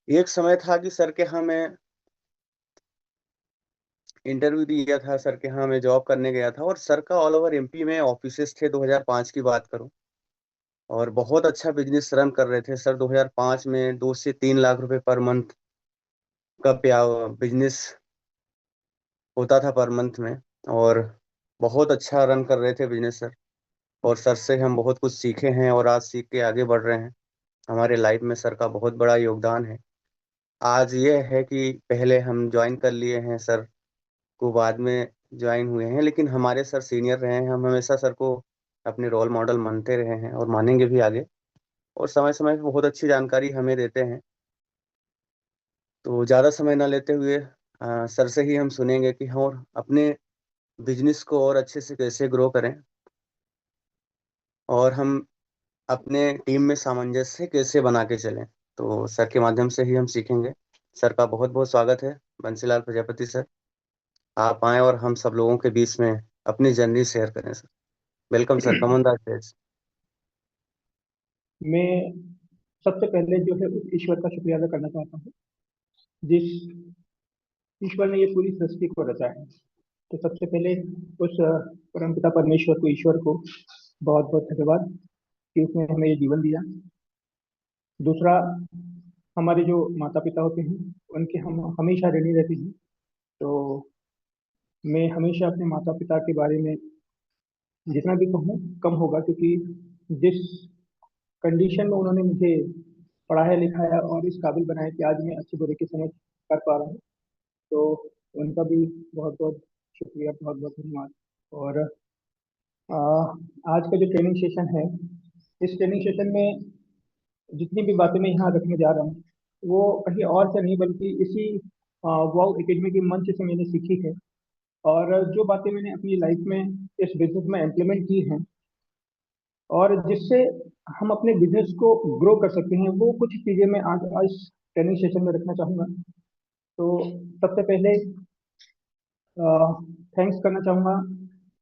एक समय था कि सर के यहाँ मैं इंटरव्यू दिया था, सर के यहाँ मैं जॉब करने गया था, और सर का ऑल ओवर एमपी में ऑफिसेस थे। 2005 की बात करूं, और बहुत अच्छा बिजनेस रन कर रहे थे सर। 2005 में 2 से 3 लाख रुपए पर मंथ का बिजनेस होता था पर मंथ में। और बहुत अच्छा रन कर रहे थे बिजनेस सर। और सर से हम बहुत कुछ सीखे हैं और आज सीख के आगे बढ़ रहे हैं। हमारे लाइफ में सर का बहुत बड़ा योगदान है। आज ये है कि पहले हम ज्वाइन कर लिए हैं सर को, बाद में ज्वाइन हुए हैं, लेकिन हमारे सर सीनियर रहे हैं। हम हमेशा सर को अपने रोल मॉडल मानते रहे हैं और मानेंगे भी आगे। और समय समय पे बहुत अच्छी जानकारी हमें देते हैं। तो ज़्यादा समय ना लेते हुए सर से ही हम सुनेंगे कि हम और अपने बिजनेस को और अच्छे से कैसे ग्रो करें, और हम अपने टीम में सामंजस्य कैसे बना के चलें। तो सर के माध्यम से ही हम सीखेंगे। सर का बहुत बहुत स्वागत है, बंसीलाल प्रजापति सर। आप आए और हम सब लोगों के बीच में अपनी जर्नी शेयर करें sir. Welcome sir, come on the stage. मैं सबसे पहले जो है उस ईश्वर का शुक्रिया अदा करना चाहता हूँ जिस ईश्वर ने ये पूरी सृष्टि को रचा है। तो सबसे पहले उस परमपिता परमेश्वर को, ईश्वर को बहुत बहुत धन्यवाद कि उसने हमें ये जीवन दिया। दूसरा, हमारे जो माता पिता होते हैं उनके हम हमेशा ऋणी रहते हैं। तो मैं हमेशा अपने माता पिता के बारे में जितना भी कहूँ कम होगा, क्योंकि जिस कंडीशन में उन्होंने मुझे पढ़ाया लिखाया और इस काबिल बनाया कि आज मैं अच्छे बुरे की समझ कर पा रहा हूँ। तो उनका भी बहुत बहुत शुक्रिया, बहुत बहुत धन्यवाद। और आ, आज का जो ट्रेनिंग सेशन है, इस ट्रेनिंग सेशन में जितनी भी बातें मैं यहाँ रखने जा रहा हूँ वो कहीं और से नहीं बल्कि इसी वाव एकेडमी के मंच से मैंने सीखी है। और जो बातें मैंने अपनी लाइफ में इस बिजनेस में इम्प्लीमेंट की हैं और जिससे हम अपने बिजनेस को ग्रो कर सकते हैं, वो कुछ चीज़ें मैं आज आज ट्रेनिंग सेशन में रखना चाहूँगा। तो सबसे पहले थैंक्स करना चाहूँगा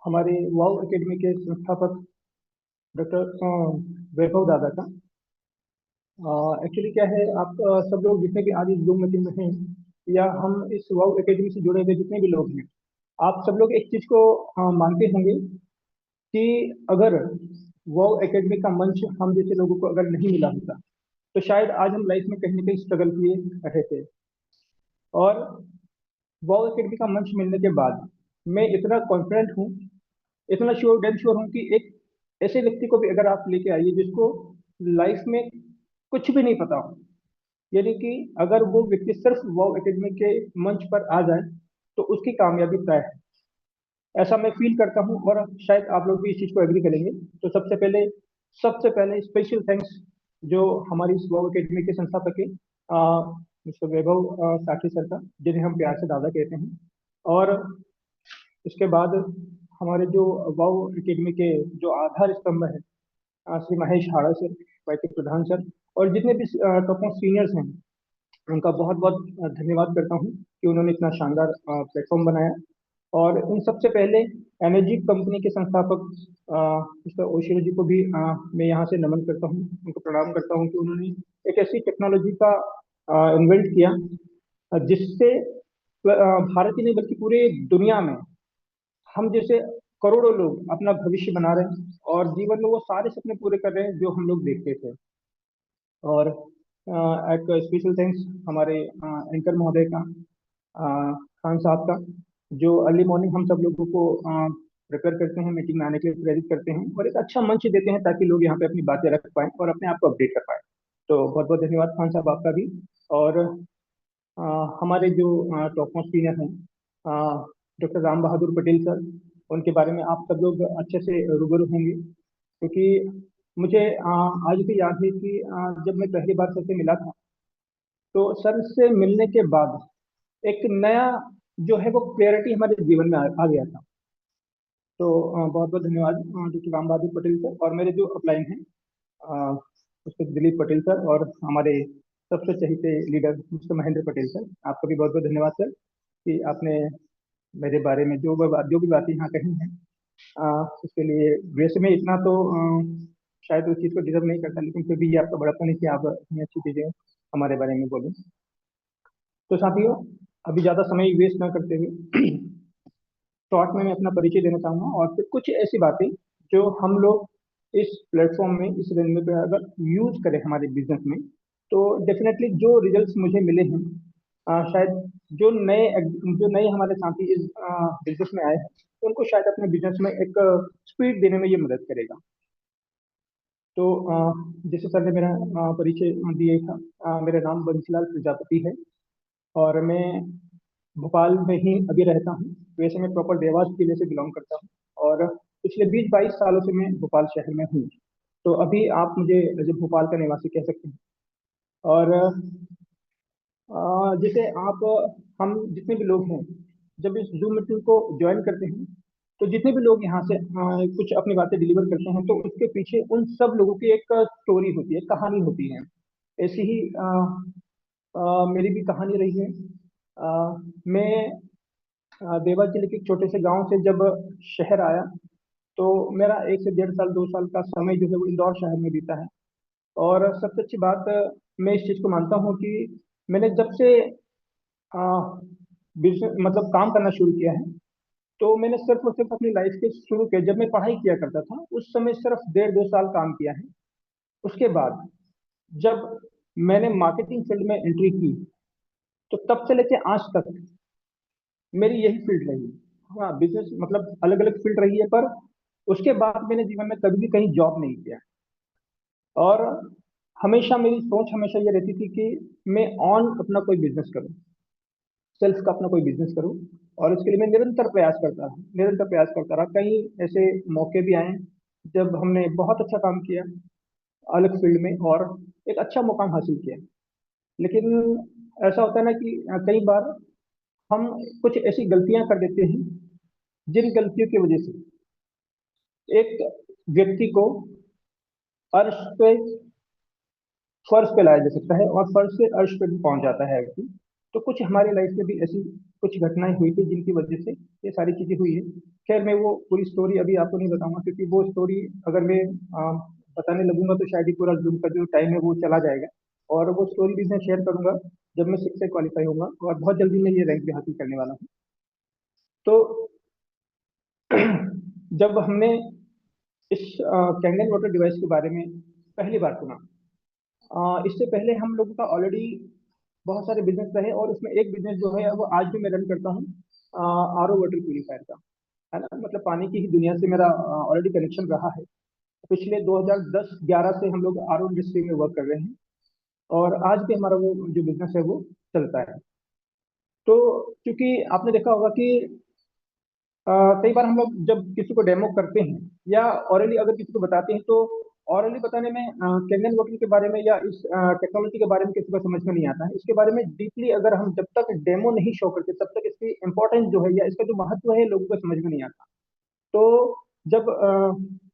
हमारे वाव एकेडमी के संस्थापक डॉक्टर वैभव दादा का। एक्चुअली क्या है, आप सब लोग जितने भी आज इस जूम मीटिंग में हैं या हम इस वाव एकेडमी से जुड़े हुए जितने भी लोग हैं, आप सब लोग एक चीज़ को मानते होंगे कि अगर वाव एकेडमी का मंच हम जैसे लोगों को अगर नहीं मिला होता तो शायद आज हम लाइफ में कहीं ना कहीं स्ट्रगल किए रहते। और वाव एकेडमी का मंच मिलने के बाद मैं इतना कॉन्फिडेंट हूँ, इतना श्योर डैम श्योर हूँ कि एक ऐसे व्यक्ति को भी अगर आप लेके आइए जिसको लाइफ में कुछ भी नहीं पता हो, यानी कि अगर वो व्यक्ति सिर्फ वाव एकेडमी के मंच पर आ जाए तो उसकी कामयाबी तय है। ऐसा मैं फील करता हूँ और शायद आप लोग भी इस चीज़ को एग्री करेंगे। तो सबसे पहले स्पेशल थैंक्स जो हमारी इस वाव एकेडमी के संस्थापक है, मिस्टर वैभव साठी सर का, जिन्हें हम प्यार से दादा कहते हैं। और इसके बाद हमारे जो वाव एकेडमी के जो आधार स्तंभ है, श्री महेश हाड़ा सर, वाईके प्रधान सर, और जितने भी टॉप सीनियर्स हैं, उनका बहुत बहुत धन्यवाद करता हूँ कि उन्होंने इतना शानदार प्लेटफॉर्म बनाया। और इन सबसे पहले एनर्जी कंपनी के संस्थापक मिस्टर ओशिरो जी को भी मैं यहाँ से नमन करता हूँ, उनको प्रणाम करता हूँ कि उन्होंने एक ऐसी टेक्नोलॉजी का इन्वेंट किया जिससे भारत ही नहीं बल्कि पूरे दुनिया में हम जैसे करोड़ों लोग अपना भविष्य बना रहे हैं और जीवन में वो सारे सपने पूरे कर रहे हैं जो हम लोग देखते थे। और एक स्पेशल थैंक्स हमारे एंकर महोदय का, खान साहब का, जो अर्ली मॉर्निंग हम सब लोगों को प्रिपेयर करते हैं, मीटिंग में आने के लिए प्रेरित करते हैं और एक अच्छा मंच देते हैं ताकि लोग यहाँ पे अपनी बातें रख पाएं और अपने आप को अपडेट कर पाएं। तो बहुत बहुत धन्यवाद खान साहब आपका भी। और हमारे जो टॉप मोस्ट सीनियर हैं, डॉक्टर राम बहादुर पटेल सर, उनके बारे में आप सब लोग अच्छे से रूबरू होंगे, क्योंकि मुझे आज भी याद है कि जब मैं पहली बार सर से मिला था तो सर से मिलने के बाद एक नया जो है वो क्लियरिटी हमारे जीवन में आ गया था। तो बहुत बहुत धन्यवाद डॉक्टर राम बहादुर पटेल सर। और मेरे जो अपलाइन हैं, मिस्टर दिलीप पटेल सर, और हमारे सबसे चहेते leader mister Mahendra Patel sir, आपका भी बहुत बहुत धन्यवाद सर कि आपने मेरे बारे में जो भी बातें यहाँ कही हैं, उसके लिए वैसे मैं इतना तो शायद उस चीज़ को डिजर्व नहीं करता, लेकिन फिर भी ये आपका बड़ापन है कि आप इतनी अच्छी चीज़ें हमारे बारे में बोलूँ। तो साथियों, अभी ज़्यादा समय वेस्ट ना करते हुए शॉर्ट में मैं अपना परिचय देना चाहूँगा और फिर कुछ ऐसी बातें जो हम लोग इस प्लेटफॉर्म में, इस रेलवे पे अगर यूज करें हमारे बिजनेस में, तो डेफिनेटली जो रिजल्ट्स मुझे मिले हैं, शायद जो नए हमारे साथी इस बिजनेस में आए हैं, तो उनको शायद अपने बिजनेस में एक स्पीड देने में ये मदद करेगा। तो जैसे सर ने मेरा परिचय दिया था, मेरा नाम बंसीलाल प्रजापति है और मैं भोपाल में ही अभी रहता हूँ। वैसे मैं प्रॉपर देवास जिले से बिलोंग करता हूँ और पिछले 20-22 सालों से मैं भोपाल शहर में हूँ। तो अभी आप मुझे जो भोपाल का निवासी कह सकते हैं। और जैसे आप हम जितने भी लोग हैं, जब इस जूम मीटिंग को ज्वाइन करते हैं, तो जितने भी लोग यहाँ से कुछ अपनी बातें डिलीवर करते हैं, तो उसके पीछे उन सब लोगों की एक स्टोरी होती है, कहानी होती है। ऐसी ही मेरी भी कहानी रही है। मैं देवास जिले के एक छोटे से गांव से जब शहर आया, तो मेरा 1 से 1.5 साल 2 साल का समय जो है वो इंदौर शहर में बीता है। और सबसे अच्छी बात, मैं इस चीज़ को मानता हूँ कि मैंने जब से बिजनेस मतलब काम करना शुरू किया है, तो मैंने सिर्फ और सिर्फ अपनी लाइफ के शुरू के जब मैं पढ़ाई किया करता था उस समय सिर्फ 1.5-2 साल काम किया है। उसके बाद जब मैंने मार्केटिंग फील्ड में एंट्री की, तो तब से लेके आज तक मेरी यही फील्ड रही है। हाँ, बिजनेस मतलब अलग अलग फील्ड रही है, पर उसके बाद मैंने जीवन में कभी भी कहीं जॉब नहीं किया। और हमेशा मेरी सोच हमेशा ये रहती थी कि मैं ऑन अपना कोई बिजनेस करूं, सेल्फ का अपना कोई बिजनेस करूं। और इसके लिए मैं निरंतर प्रयास करता रहा। कई ऐसे मौके भी आए जब हमने बहुत अच्छा काम किया अलग फील्ड में और एक अच्छा मुकाम हासिल किया। लेकिन ऐसा होता है ना कि कई बार हम कुछ ऐसी गलतियां कर देते हैं जिन गलतियों की वजह से एक व्यक्ति को अर्श पे फर्श पे लाया जा सकता है और फर्श से अर्श पे भी पहुंच जाता है व्यक्ति। तो कुछ हमारे लाइफ में भी ऐसी कुछ घटनाएं हुई थी जिनकी वजह से ये सारी चीजें हुई है। खैर, मैं वो पूरी स्टोरी अभी आपको नहीं बताऊंगा, क्योंकि वो स्टोरी अगर मैं बताने लगूंगा तो शायद ही पूरा जूम का जो टाइम है वो चला जाएगा। और वो स्टोरी भी मैं शेयर करूंगा जब मैं 6 से क्वालिफाई होऊंगा और बहुत जल्दी मैं ये रैंक भी हासिल करने वाला हूँ। तो जब हमने इस कैंडल वाटर डिवाइस के बारे में पहली बार सुना, इससे पहले हम लोगों का ऑलरेडी बहुत सारे बिजनेस रहे और उसमें एक बिजनेस जो है वो आज भी मैं रन करता हूँ, आरओ वाटर प्यूरिफायर का, है ना। मतलब पानी की ही दुनिया से मेरा ऑलरेडी कनेक्शन रहा है। पिछले 2010-11 से हम लोग आरओ इंडस्ट्री में वर्क कर रहे हैं और आज भी हमारा वो जो बिजनेस है वो चलता है। तो क्योंकि आपने देखा होगा कि कई बार हम लोग जब किसी को डेमो करते हैं या ऑरली अगर किसी को बताते हैं, तो ऑरली बताने में कैंगन वाटर के बारे में या इस टेक्नोलॉजी के बारे में किसी को समझ में नहीं आता है। इसके बारे में डीपली अगर हम जब तक डेमो नहीं शो करते तब तक इसकी इंपॉर्टेंस जो है या इसका जो महत्व है लोगों को समझ में नहीं आता। तो जब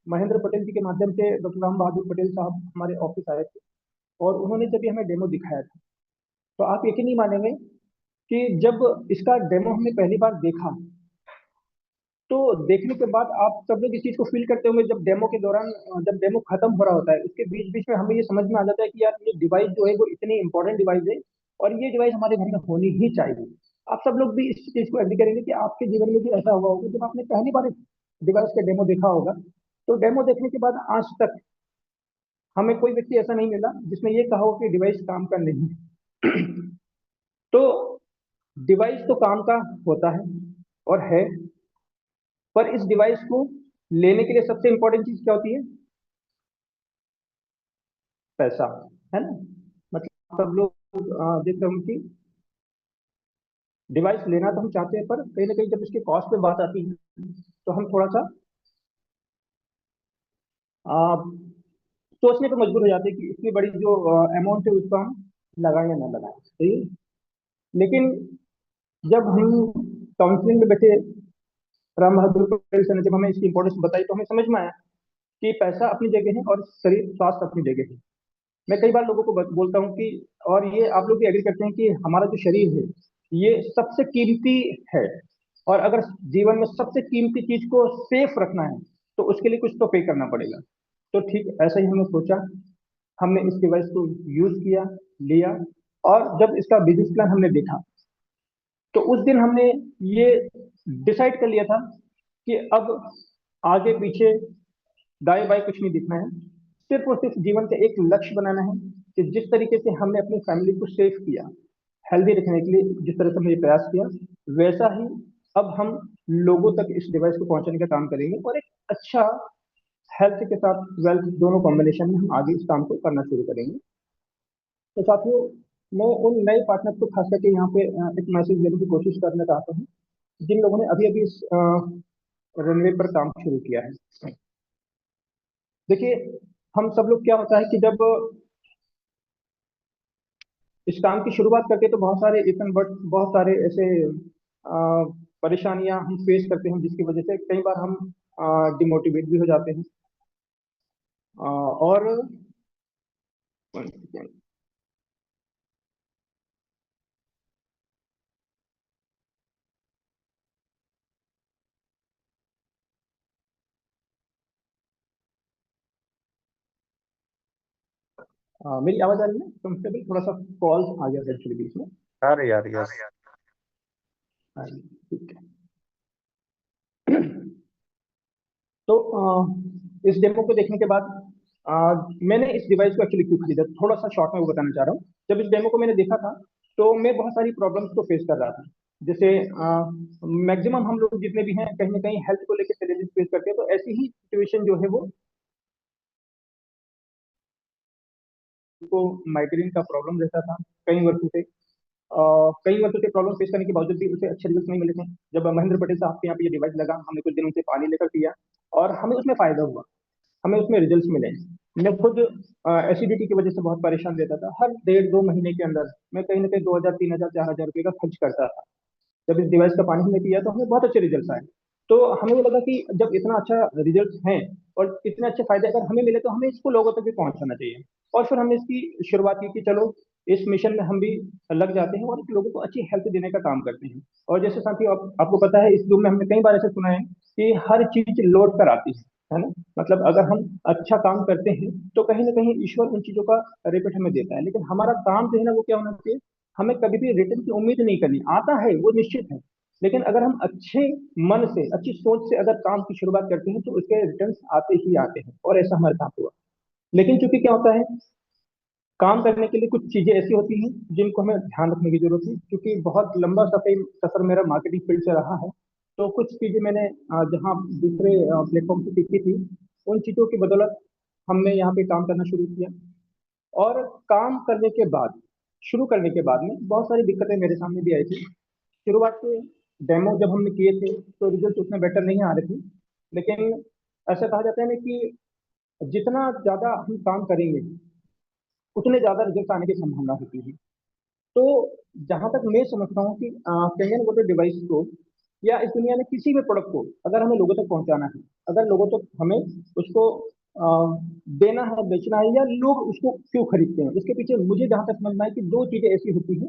महेंद्र पटेल जी के माध्यम से डॉक्टर राम बहादुर पटेल साहब हमारे ऑफिस आए थे और उन्होंने जब ये हमें डेमो दिखाया था, तो आप यकीन नहीं मानेंगे कि जब इसका डेमो हमने पहली बार देखा, तो देखने के बाद आप सब लोग इस चीज को फील करते होंगे। जब डेमो के दौरान जब डेमो खत्म हो रहा होता है, उसके बीच बीच में हमें ये समझ में आ जाता है कि यार ये डिवाइस जो है वो इतनी इंपॉर्टेंट डिवाइस है और ये डिवाइस हमारे घर में होनी ही चाहिए। आप सब लोग भी इस चीज को एग्री करेंगे कि आपके जीवन में भी ऐसा हुआ होगा जब आपने पहली बार डिवाइस का डेमो देखा होगा। तो डेमो देखने के बाद आज तक हमें कोई व्यक्ति ऐसा नहीं मिला जिसने ये कहा हो कि डिवाइस काम का नहीं है। तो डिवाइस तो काम का होता है और है, पर इस डिवाइस को लेने के लिए सबसे इंपॉर्टेंट चीज क्या होती है? पैसा, है ना। मतलब सब लोग देख रहे होंगे कि डिवाइस लेना तो हम चाहते हैं, पर कहीं ना कहीं जब इसके कॉस्ट पे बात आती है तो हम थोड़ा सा आ, सोचने पर मजबूर हो जाते हैं कि इतनी बड़ी जो अमाउंट है उसको हम लगाएं या ना लगाएं, सही है? लेकिन जब हम काउंसलिंग में बैठे राम बहादुर पटेल सर ने जब हमें इसकी इंपॉर्टेंस बताई, तो हमें समझ में आया कि पैसा अपनी जगह है और शरीर स्वास्थ्य अपनी जगह है। मैं कई बार लोगों को बोलता हूँ कि, और ये आप लोग भी एग्री करते हैं कि हमारा जो शरीर है ये सबसे कीमती है। और अगर जीवन में सबसे कीमती चीज को सेफ रखना है तो उसके लिए कुछ तो पे करना पड़ेगा। तो ठीक ऐसा ही हमने सोचा, हमने इस डिवाइस को यूज किया, लिया और जब इसका बिजनेस प्लान हमने देखा, तो उस दिन हमने ये डिसाइड कर लिया था कि अब आगे पीछे दाएं बाएं कुछ नहीं देखना है, सिर्फ और सिर्फ जीवन का एक लक्ष्य बनाना है कि जिस तरीके से हमने अपनी फैमिली को सेव किया, हेल्दी रखने के लिए जिस तरह से हमने ये प्रयास किया, वैसा ही अब हम लोगों तक इस डिवाइस को पहुंचाने का काम करेंगे, और एक अच्छा हेल्थ के साथ वेल्थ दोनों कॉम्बिनेशन में हम आगे इस काम को करना शुरू करेंगे। तो साथियों, मैं उन नए पार्टनर को खास करके यहाँ पे एक मैसेज देने की कोशिश करना चाहता हूँ, जिन लोगों ने अभी अभी इस रनवे पर काम शुरू किया है। देखिए, हम सब लोग क्या होता है कि जब इस काम की शुरुआत करते हैं तो बहुत सारे इतन बट बहुत सारे ऐसे परेशानियां हम फेस करते हैं, जिसकी वजह से कई बार हम डिमोटिवेट भी हो जाते हैं। और मेरी आवाज आ रही है कंफर्टेबल? थोड़ा सा कॉल आ गया था एक्चुअली बीच में। अरे यार, यस। हाँ जी, ठीक है। तो इस डेमो को देखने के बाद मैंने इस डिवाइस को एक्चुअली क्यों खरीदा, थोड़ा सा शॉर्ट में वो बताना चाह रहा हूँ। जब इस डेमो को मैंने देखा था, तो मैं बहुत सारी प्रॉब्लम्स को फेस कर रहा था। जैसे मैक्सिमम हम लोग जितने भी हैं, कहीं ना कहीं हेल्थ को लेकर चैलेंजेस फेस करते हैं, तो ऐसी ही सिचुएशन जो है वो को माइग्रेन का प्रॉब्लम रहता था कई वर्षों से। कई वर्षों से प्रॉब्लम फेस करने के बावजूद भी उसे अच्छे रिजल्ट नहीं मिले थे। जब महेंद्र पटेल साहब के यहाँ पे ये डिवाइस लगा, हमने कुछ दिन उनसे पानी लेकर किया, और हमें उसमें फायदा हुआ, हमें उसमें रिजल्ट्स मिले। मैं खुद एसिडिटी की वजह से बहुत परेशान रहता था। हर 1.5-2 महीने के अंदर मैं कहीं ना कहीं 2,000, 3,000, 4,000 रुपये का खर्च करता था। जब इस डिवाइस का पानी हमने पिया तो हमें बहुत अच्छे रिजल्ट आए। तो हमें वो लगा कि जब इतना अच्छा रिजल्ट हैं और इतने अच्छे फायदे अगर हमें मिले, तो हमें इसको लोगों तक भी पहुंचाना चाहिए। और फिर हमने इसकी शुरुआत की कि चलो इस मिशन में हम भी लग जाते हैं और लोगों को अच्छी हेल्थ देने का काम करते हैं। और जैसे साथियों, आपको पता है, इस युग में हमने कई बार ऐसे सुना है कि हर चीज लौट कर आती है ना। मतलब अगर हम अच्छा काम करते हैं तो कहीं ना कहीं ईश्वर उन चीजों का रिपीट हमें देता है, लेकिन हमारा काम जो है ना वो क्या होना चाहिए, हमें कभी भी रिटर्न की उम्मीद नहीं करनी। आता है वो निश्चित है, लेकिन अगर हम अच्छे मन से, अच्छी सोच से अगर काम की शुरुआत करते हैं, तो उसके रिटर्न आते ही आते हैं, और ऐसा हमारे साथ हुआ। लेकिन चूंकि क्या होता है, काम करने के लिए कुछ चीजें ऐसी होती हैं जिनको हमें ध्यान रखने की जरूरत है। क्योंकि बहुत लंबा सफर सफर मेरा मार्केटिंग फील्ड से रहा है, तो कुछ चीजें मैंने जहाँ दूसरे प्लेटफॉर्म से सीखी थी, उन चीजों की बदौलत हमने यहाँ पे काम करना शुरू किया। और काम करने के बाद, शुरू करने के बाद में बहुत सारी दिक्कतें मेरे सामने भी आई थी। शुरुआत में डेमो जब हमने किए थे तो रिजल्ट उतने बेटर नहीं आ रहे थे। लेकिन ऐसा कहा जाता है ना कि जितना ज्यादा हम काम करेंगे, उतने ज्यादा रिजल्ट आने की संभावना होती है। तो जहां तक मैं समझता हूँ कि कैनन वाटर डिवाइस को, या इस दुनिया में किसी भी प्रोडक्ट को अगर हमें लोगों तक पहुंचाना है, अगर लोगों तक हमें उसको अ, देना है, बेचना है, या लोग उसको क्यों खरीदते हैं, इसके पीछे मुझे जहां तक समझना है कि दो चीजें ऐसी होती हैं।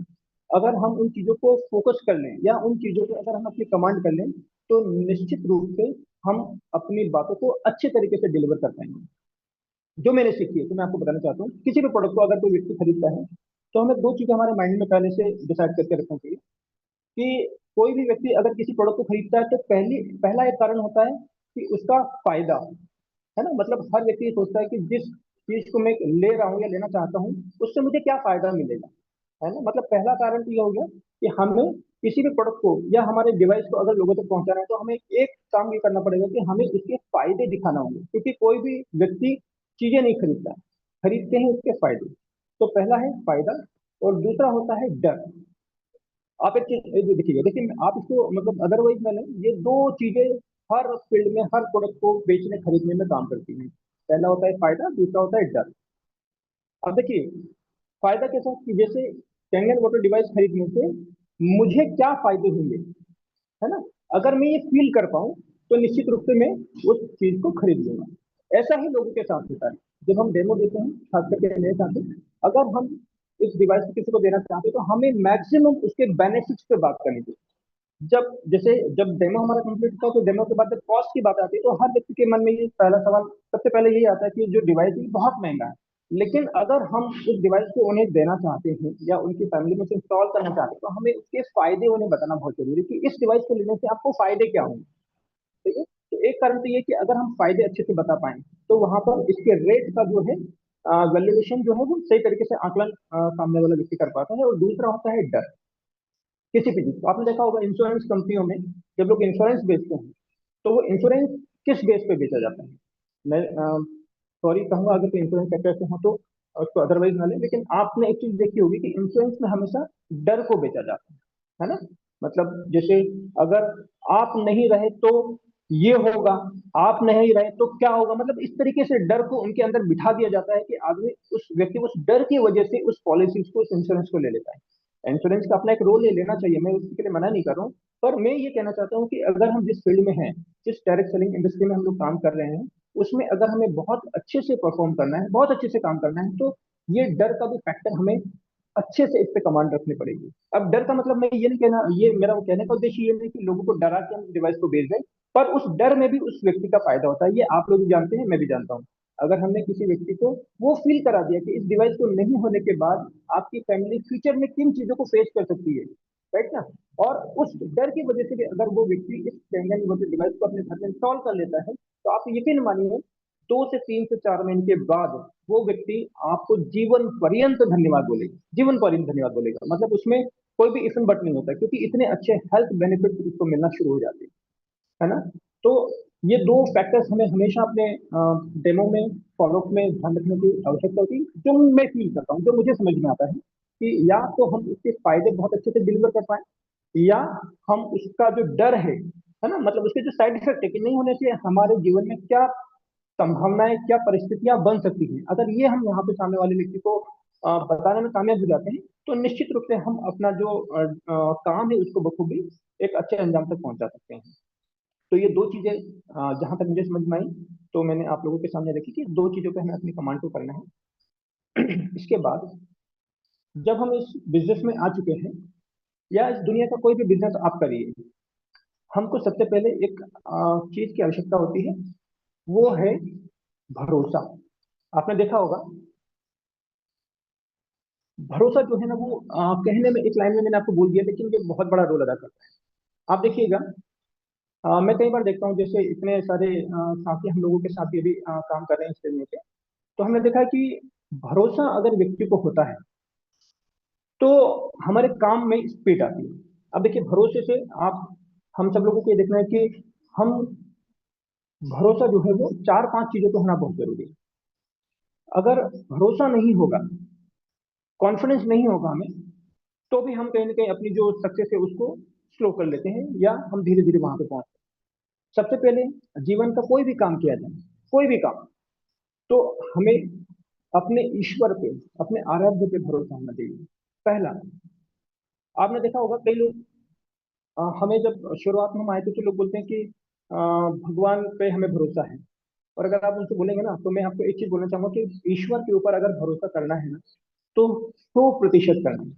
अगर हम उन चीजों को फोकस कर लें, या उन चीजों को अगर हम अपनी कमांड कर लें, तो निश्चित रूप से हम अपनी बातों को अच्छे तरीके से डिलीवर कर पाएंगे। जो मैंने सीखी है, तो मैं आपको बताना चाहता हूँ, किसी भी प्रोडक्ट को अगर कोई व्यक्ति खरीदता है, तो हमें दो चीजें हमारे माइंड में पहले से डिसाइड करके रखना चाहिए। कि कोई भी व्यक्ति अगर किसी प्रोडक्ट को खरीदता है, तो पहला एक कारण होता है कि उसका फायदा, है ना। मतलब हर व्यक्ति ये सोचता है कि जिस चीज को मैं ले रहा हूँ या लेना चाहता हूँ, उससे मुझे क्या फायदा मिलेगा, है ना। मतलब पहला कारण तो ये हो गया कि हमें किसी भी प्रोडक्ट को या हमारे डिवाइस को अगर लोगों तक पहुंचाना है, तो हमें एक काम ये करना पड़ेगा कि हमें उसके फायदे दिखाना होंगे। क्योंकि कोई भी व्यक्ति चीजें नहीं खरीदता, खरीदते हैं उसके फायदे। तो पहला है फायदा, और दूसरा होता है डर। आप एक चीज ये देखिएगा, देखिए आप इसको मतलब अदरवाइज मैंने ये दो चीजें हर फील्ड में, हर प्रोडक्ट को बेचने खरीदने में काम करती हैं। पहला होता है फायदा, दूसरा होता है डर। अब देखिए, फायदा कैसा कि जैसे कैंगन वाटर डिवाइस खरीदने से मुझे क्या फायदे होंगे, है ना। अगर मैं ये फील कर पाऊँ, तो निश्चित रूप से मैं उस चीज को खरीद लूंगा। ऐसा ही लोगों के साथ होता है। जब हम डेमो देते हैं, खास करके मेरे साथ है, अगर हम इस डिवाइस को किसी को देना चाहते हैं, तो हमें मैक्सिमम उसके बेनिफिट्स पे बात करनी चाहिए। जब डेमो हमारा कंप्लीट होता है, तो डेमो के बाद जब कॉस्ट की बात आती है, तो हर व्यक्ति के मन में ये पहला सवाल सबसे पहले यही आता है कि जो डिवाइस है बहुत महंगा है, लेकिन अगर हम उस डिवाइस को उन्हें देना चाहते हैं या उनकी फैमिली में से इंस्टॉल करना चाहते हैं, तो हमें उसके फायदे उन्हें बताना बहुत जरूरी है कि इस डिवाइस को लेने से आपको फायदे क्या होंगे। ठीक है, तो एक कारण तो ये कि अगर हम फायदे अच्छे से बता पाए तो वहां पर इसके रेट का जो है वैल्यूएशन जो है वो सही तरीके से आकलन सामने वाला व्यक्ति कर पाता है। और दूसरा होता है डर। किसी भी चीज को आपने देखा होगा इंश्योरेंस कंपनियों में जब लोग इंश्योरेंस बेचते हैं तो वो इंश्योरेंस किस बेस पे बेचा जाता है। मैं सॉरी कहूंगा अगर कोई इंश्योरेंस सेक्टर से हो तो उसको अदरवाइज ना ले, लेकिन आपने एक चीज देखी होगी कि इंश्योरेंस में हमेशा डर को बेचा जाता है ना। मतलब जैसे अगर आप नहीं रहे तो ये होगा, आप नहीं रहे तो क्या होगा, मतलब इस तरीके से डर को उनके अंदर बिठा दिया जाता है कि आदमी उस व्यक्ति उस डर की वजह से उस पॉलिसी को, उस इंश्योरेंस को ले लेता है। इंश्योरेंस का अपना एक रोल ले लेना चाहिए, मैं उसके लिए मना नहीं कर रहा हूँ, पर मैं ये कहना चाहता हूँ कि अगर हम जिस फील्ड में हैं, जिस डायरेक्ट सेलिंग इंडस्ट्री में हम लोग काम कर रहे हैं, उसमें अगर हमें बहुत अच्छे से परफॉर्म करना है, बहुत अच्छे से काम करना है, तो ये डर का भी फैक्टर हमें अच्छे से इस पे कमांड रखनी पड़ेगी। अब डर का मतलब मैं ये नहीं कहना, ये मेरा वो कहने का उद्देश्य ये नहीं कि लोगों को डरा के हम डिवाइस को बेच दें, पर उस डर में भी उस व्यक्ति का फायदा होता है, ये आप लोग भी जानते हैं, मैं भी जानता हूँ। अगर हमने किसी व्यक्ति को वो फील करा दिया कि इस डिवाइस को नहीं होने के बाद आपकी फैमिली फ्यूचर में किन चीजों को फेस कर सकती है, राइट ना। और उस डर की वजह से भी अगर वो व्यक्ति इस कैंगन डिवाइस को अपने घर में इंस्टॉल कर लेता है, तो आप यकीन मानिए 2 से 3 से 4 महीने के बाद वो व्यक्ति आपको जीवन पर्यंत धन्यवाद बोलेगा, जीवन पर्यंत धन्यवाद बोलेगा। मतलब उसमें कोई भी इफन बट नहीं होता, क्योंकि इतने अच्छे हेल्थ बेनिफिट उसको मिलना शुरू हो जाते हैं, है ना। तो ये दो फैक्टर्स हमें हमेशा अपने डेमो में, फॉलोअप में ध्यान रखने की आवश्यकता होती है, जो मैं फील करता हूँ, जो मुझे समझ में आता है कि या तो हम उसके फायदे बहुत अच्छे से डिलीवर कर पाए, या हम उसका जो डर है ना, मतलब उसके जो साइड इफेक्ट है कि नहीं होने से हमारे जीवन में क्या संभावनाएं, क्या परिस्थितियां बन सकती हैं, अगर ये हम यहाँ पे सामने वाले व्यक्ति को बताने में कामयाब हो जाते हैं, तो निश्चित रूप से हम अपना जो काम है उसको बखूबी एक अच्छे अंजाम तक पहुंचा सकते हैं। तो ये दो चीजें जहां तक मुझे समझ में आई, तो मैंने आप लोगों के सामने रखी कि दो चीजों पे हमें अपनी कमांड को करना है। इसके बाद जब हम इस बिजनेस में आ चुके हैं, या इस दुनिया का कोई भी बिजनेस आप करिए, हमको सबसे पहले एक चीज की आवश्यकता होती है, वो है भरोसा। आपने देखा होगा भरोसा जो है ना वो कहने में एक लाइन में मैंने आपको बोल दिया, लेकिन ये बहुत बड़ा रोल अदा करता है। आप देखिएगा, मैं कई बार देखता हूँ जैसे इतने सारे साथी हम लोगों के साथ भी अभी काम कर रहे हैं इस फील्ड में से, तो हमने देखा कि भरोसा अगर व्यक्ति को होता है तो हमारे काम में स्पीड आती है। अब देखिए भरोसे से आप, हम सब लोगों को ये देखना है कि हम, भरोसा जो है वो 4 5 चीजों पे होना बहुत जरूरी है। अगर भरोसा नहीं होगा, कॉन्फिडेंस नहीं होगा हमें, तो भी हम कहीं ना कहीं अपनी जो सक्सेस है उसको स्लो कर लेते हैं, या हम धीरे धीरे वहां पे पहुंचते हैं। सबसे पहले जीवन का कोई भी काम किया जाए, कोई भी काम, तो हमें अपने ईश्वर पे, अपने आराध्य पे भरोसा होना चाहिए पहला। आपने देखा होगा कई लोग, हमें जब शुरुआत में हम आए थे तो लोग बोलते हैं कि भगवान पे हमें भरोसा है। और अगर आप उनसे बोलेंगे ना, तो मैं आपको एक चीज बोलना चाहूंगा कि ईश्वर के ऊपर अगर भरोसा करना है ना, तो 100% करना है।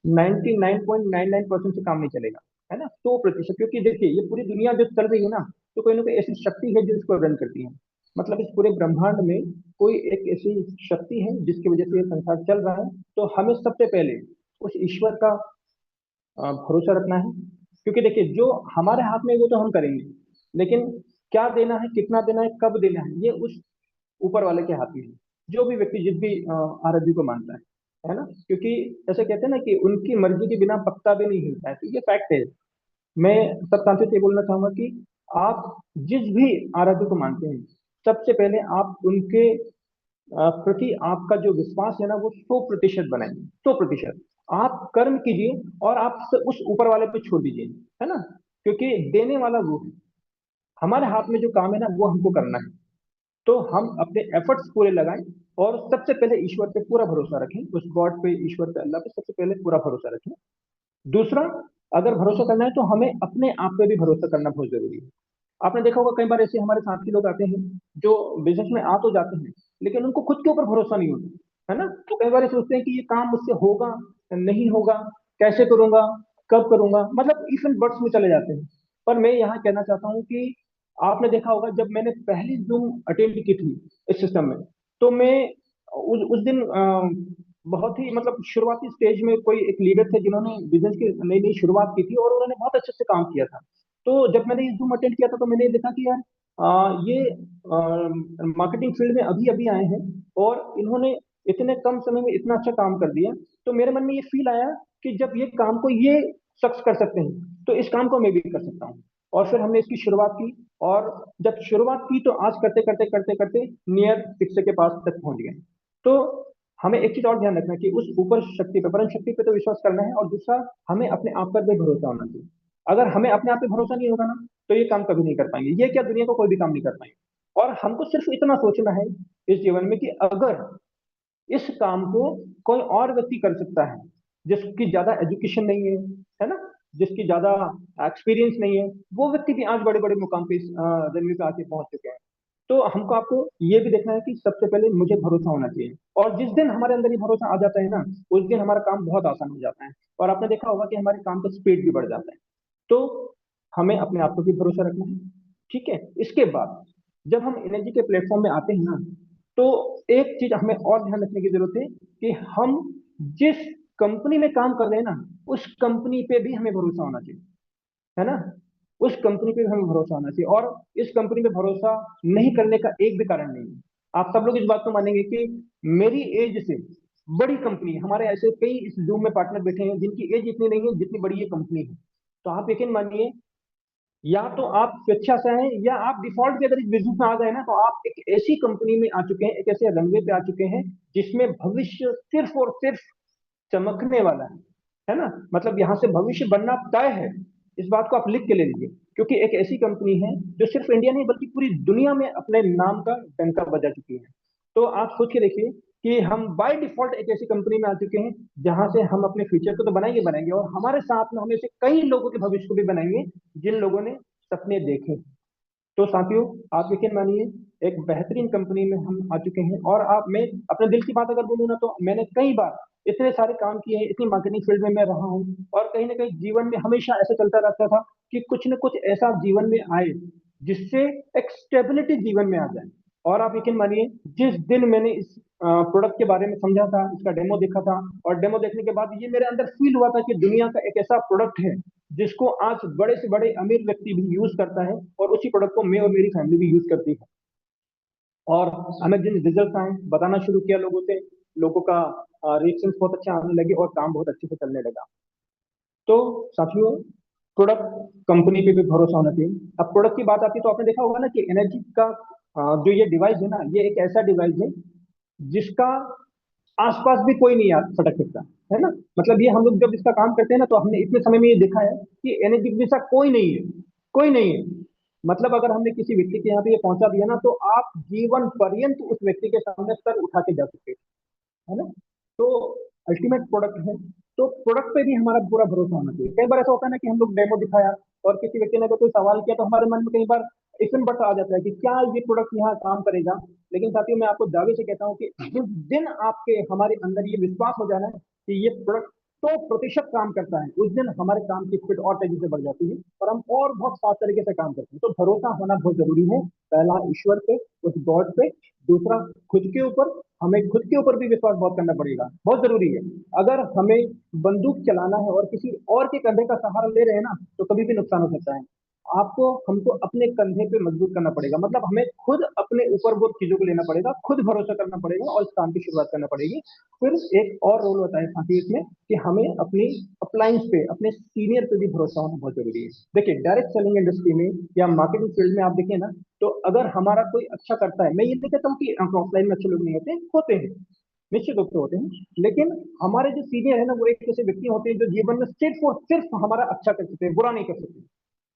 99.99% से काम नहीं चलेगा, है ना, 100%। क्योंकि देखिए ये पूरी दुनिया जो चल रही है ना, तो कोई ना कोई ऐसी शक्ति है जो इसको रन करती है। मतलब इस पूरे ब्रह्मांड में कोई एक ऐसी शक्ति है जिसकी वजह से ये संसार चल रहा है। तो हमें सबसे पहले उस ईश्वर का भरोसा रखना है। क्योंकि देखिए जो हमारे हाथ में है वो तो हम करेंगे, लेकिन क्या देना है, कितना देना है, कब देना है, ये उस ऊपर वाले के हाथ में है। जो भी व्यक्ति जिस भी आराध्य को मानता है ना। क्योंकि ऐसे कहते हैं ना कि उनकी मर्जी के बिना पत्ता भी नहीं हिलता है, तो ये फैक्ट है। मैं सब शांति से बोलना चाहूंगा कि आप जिस भी आराध्य को मानते हैं, सबसे पहले आप उनके प्रति आपका जो विश्वास है ना वो 100% बनाइए, 100%। आप कर्म कीजिए और आप उस ऊपर वाले पे छोड़ दीजिए, है ना। क्योंकि देने वाला वो है, हमारे हाथ में जो काम है ना वो हमको करना है। तो हम अपने एफर्ट्स पूरे लगाएं, और सबसे पहले ईश्वर पे पूरा भरोसा रखें, उस गॉड पे, ईश्वर पे, अल्लाह पे सबसे पहले पूरा भरोसा रखें। दूसरा, अगर भरोसा करना है तो हमें अपने आप पे भी भरोसा करना बहुत जरूरी है। आपने देखा होगा कई बार ऐसे हमारे साथी लोग आते हैं जो बिजनेस में आ तो जाते हैं, लेकिन उनको खुद के ऊपर भरोसा नहीं होता, है ना। तो कई बार ये सोचते हैं कि ये काम मुझसे होगा, नहीं होगा, कैसे करूंगा, कब करूंगा, मतलब इफ एंड बट्स में चले जाते हैं। पर मैं यहाँ कहना चाहता हूँ कि आपने देखा होगा जब मैंने पहली जूम अटेंड की थी इस सिस्टम में, तो मैं उस दिन बहुत ही मतलब शुरुआती स्टेज में कोई एक लीडर थे जिन्होंने बिजनेस की नई नई शुरुआत की थी और उन्होंने बहुत अच्छे से काम किया था। तो जब मैंने ये जूम अटेंड किया था तो मैंने ये देखा कि यार ये मार्केटिंग फील्ड में अभी अभी आए हैं और इन्होंने इतने कम समय में इतना अच्छा काम कर दिया। तो मेरे मन में ये फील आया कि जब ये काम को ये शख्स कर सकते हैं तो इस काम को मैं भी कर सकता हूँ। और फिर हमने इसकी शुरुआत की। और जब शुरुआत की तो आज करते करते करते करते नियर फिक्स के पास तक पहुंच गए। तो हमें एक चीज और ध्यान रखना है कि उस ऊपर शक्ति पे परम शक्ति पे तो विश्वास करना है और दूसरा हमें अपने आप पर भी भरोसा होना चाहिए। अगर हमें अपने आप पे भरोसा नहीं होगा ना तो ये काम कभी नहीं कर पाएंगे, ये क्या दुनिया को कोई भी काम नहीं कर पाएंगे। और हमको सिर्फ इतना सोचना है इस जीवन में कि अगर इस काम को कोई और व्यक्ति कर सकता है जिसकी ज्यादा एजुकेशन नहीं है ना, जिसकी ज्यादा एक्सपीरियंस नहीं है, वो व्यक्ति भी आज बड़े बड़े मुकाम पे जमीन पे आके पहुंच चुके हैं। तो हमको आपको ये भी देखना है कि सबसे पहले मुझे भरोसा होना चाहिए। और जिस दिन हमारे अंदर ये भरोसा आ जाता है ना उस दिन हमारा काम बहुत आसान हो जाता है और आपने देखा होगा कि हमारे काम का स्पीड भी बढ़ जाता है। तो हमें अपने आप पर भी भरोसा रखना है। ठीक है, इसके बाद जब हम एनर्जी के प्लेटफॉर्म में आते हैं ना तो एक चीज हमें और ध्यान रखने की जरूरत है कि हम जिस कंपनी में काम कर रहे हैं ना उस कंपनी पे भी हमें भरोसा होना चाहिए, है ना। उस कंपनी पे भी हमें भरोसा होना चाहिए और इस कंपनी पे भरोसा नहीं करने का एक भी कारण नहीं है। आप सब लोग इस बात को मानेंगे कि मेरी एज से बड़ी कंपनी, हमारे ऐसे कई इस जूम में पार्टनर बैठे हैं जिनकी एज इतनी नहीं है जितनी बड़ी ये कंपनी है। तो आप यकीन मानिए, या तो आप स्वेच्छा से हैं या आप डिफॉल्ट भी अगर इस बिजनेस में आ गए ना तो आप एक ऐसी कंपनी में आ चुके हैं, एक ऐसे रनवे पे आ चुके हैं जिसमें भविष्य सिर्फ और सिर्फ चमकने वाला है ना। मतलब यहाँ से भविष्य बनना तय है। इस बात को आप लिख के ले लीजिए, क्योंकि एक ऐसी कंपनी है जो सिर्फ इंडिया नहीं बल्कि पूरी दुनिया में अपने नाम का डंका बजा चुकी है। तो आप सोच के देखिए कि हम बाय डिफॉल्ट एक ऐसी कंपनी में आ चुके हैं जहां से हम अपने फ्यूचर को तो बनाएंगे बनाएंगे और हमारे साथ में हम ऐसे कई लोगों के भविष्य को भी बनाएंगे जिन लोगों ने सपने देखे। तो साथियों, आप यकीन मानिए एक बेहतरीन कंपनी में हम आ चुके हैं। और आप, मैं अपने दिल की बात अगर बोलूँ ना तो मैंने कई बार इतने सारे काम किए हैं, इतनी मार्केटिंग फील्ड में मैं रहा हूँ और कहीं ना कहीं जीवन में हमेशा ऐसा चलता रहता था कि कुछ न कुछ ऐसा जीवन में आए जिससे एक स्टेबिलिटी जीवन में आ जाए। और आप यकीन मानिए, जिस दिन मैंने इस प्रोडक्ट के बारे में समझा था, इसका डेमो देखा था और डेमो देखने के बाद ये मेरे अंदर फील हुआ था कि दुनिया का एक ऐसा प्रोडक्ट है जिसको आज बड़े से बड़े अमीर व्यक्ति भी यूज करता है और उसी प्रोडक्ट को मैं और मेरी फैमिली भी यूज करती है। और हमें जिन रिजल्ट आए बताना शुरू किया लोगों से, लोगों का रिएक्शन बहुत अच्छा आने लगे और काम बहुत अच्छे से चलने लगा। तो साथियों, प्रोडक्ट कंपनी पे भी भरोसा होना चाहिए। अब प्रोडक्ट की बात आती है तो आपने देखा होगा ना कि एनर्जी का जो ये डिवाइस है ना, ये एक ऐसा डिवाइस है जिसका आसपास भी कोई नहीं आ फटक सकता, है ना। मतलब ये हम लोग जब इसका काम करते हैं ना तो हमने इतने समय में ये देखा है कि एनर्जी के जैसा कोई नहीं है, कोई नहीं है। मतलब अगर हमने किसी व्यक्ति के यहाँ पे ये पहुंचा दिया ना तो आप जीवन पर्यंत उस व्यक्ति के सामने सर उठा के जा सकते हैं, है ना। तो अल्टीमेट प्रोडक्ट है। तो प्रोडक्ट पे भी हमारा पूरा भरोसा होना चाहिए। कई बार ऐसा होता है ना कि हम लोग डेमो दिखाया और किसी व्यक्ति ने अगर कोई सवाल किया तो हमारे मन में कई बार क्वेश्चन बट आ जाता है कि क्या ये प्रोडक्ट यहाँ काम करेगा। लेकिन साथियों, मैं आपको दावे से कहता हूँ कि जिस दिन आपके हमारे अंदर ये विश्वास हो जाना है कि ये प्रोडक्ट 100% काम करता है, उस दिन हमारे काम की स्पीड और तेजी से बढ़ जाती है और हम और बहुत साफ तरीके से काम करते हैं। तो भरोसा होना बहुत जरूरी है। पहला ईश्वर पे, उस गॉड पे। दूसरा खुद के ऊपर, हमें खुद के ऊपर भी विश्वास बहुत करना पड़ेगा, बहुत जरूरी है। अगर हमें बंदूक चलाना है और किसी और के कंधे का सहारा ले रहे हैं ना तो कभी भी नुकसान हो सकता है। आपको हमको अपने कंधे पे मजबूत करना पड़ेगा, मतलब हमें खुद अपने ऊपर वो चीजों को लेना पड़ेगा, खुद भरोसा करना पड़ेगा और इस काम की शुरुआत करना पड़ेगी। फिर एक और रोल होता है साथी इसमें कि हमें अपनी अप्लायंस पे, अपने सीनियर पे भी भरोसा होना बहुत जरूरी है। देखिए, डायरेक्ट सेलिंग इंडस्ट्री में या मार्केटिंग फील्ड में आप देखिए ना, तो अगर हमारा कोई अच्छा करता है, मैं ये नहीं कहता हूँ कि ऑफलाइन में अच्छे लोग नहीं होते, होते हैं, निश्चित रूप से होते हैं। लेकिन हमारे जो सीनियर है ना वो एक ऐसे व्यक्ति होते हैं जो जीवन में सिर्फ और सिर्फ हमारा अच्छा कर सकते हैं, बुरा नहीं कर सकते,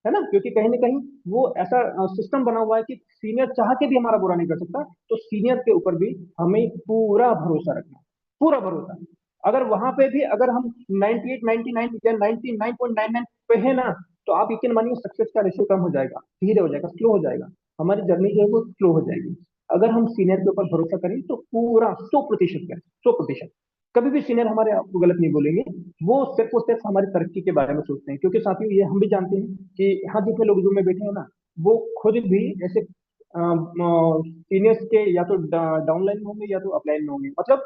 है ना। क्योंकि कहीं ना कहीं वो ऐसा सिस्टम बना हुआ है कि सीनियर चाह के भी हमारा बुरा नहीं कर सकता। तो सीनियर के ऊपर भी हमें पूरा भरोसा रखना, पूरा भरोसा। अगर वहां पे भी अगर हम 98 99 या 99.99 पे है ना तो आप यकीन मानिए सक्सेस का रेशियो कम हो जाएगा, धीरे हो जाएगा, स्लो हो जाएगा। हमारी जर्नी जो है वो स्लो हो जाएगी। अगर हम सीनियर के ऊपर भरोसा करें तो पूरा 100% करें, 100%। कभी भी सीनियर हमारे आपको गलत नहीं बोलेंगे। वो सिर्फ और सिर्फ हमारी तरक्की के बारे में सोचते हैं, क्योंकि साथियों ये हम भी जानते हैं कि यहाँ जितने लोग जूम में बैठे हैं ना वो खुद भी ऐसे सीनियर्स के या तो डाउनलाइन में होंगे या तो अपलाइन में होंगे। मतलब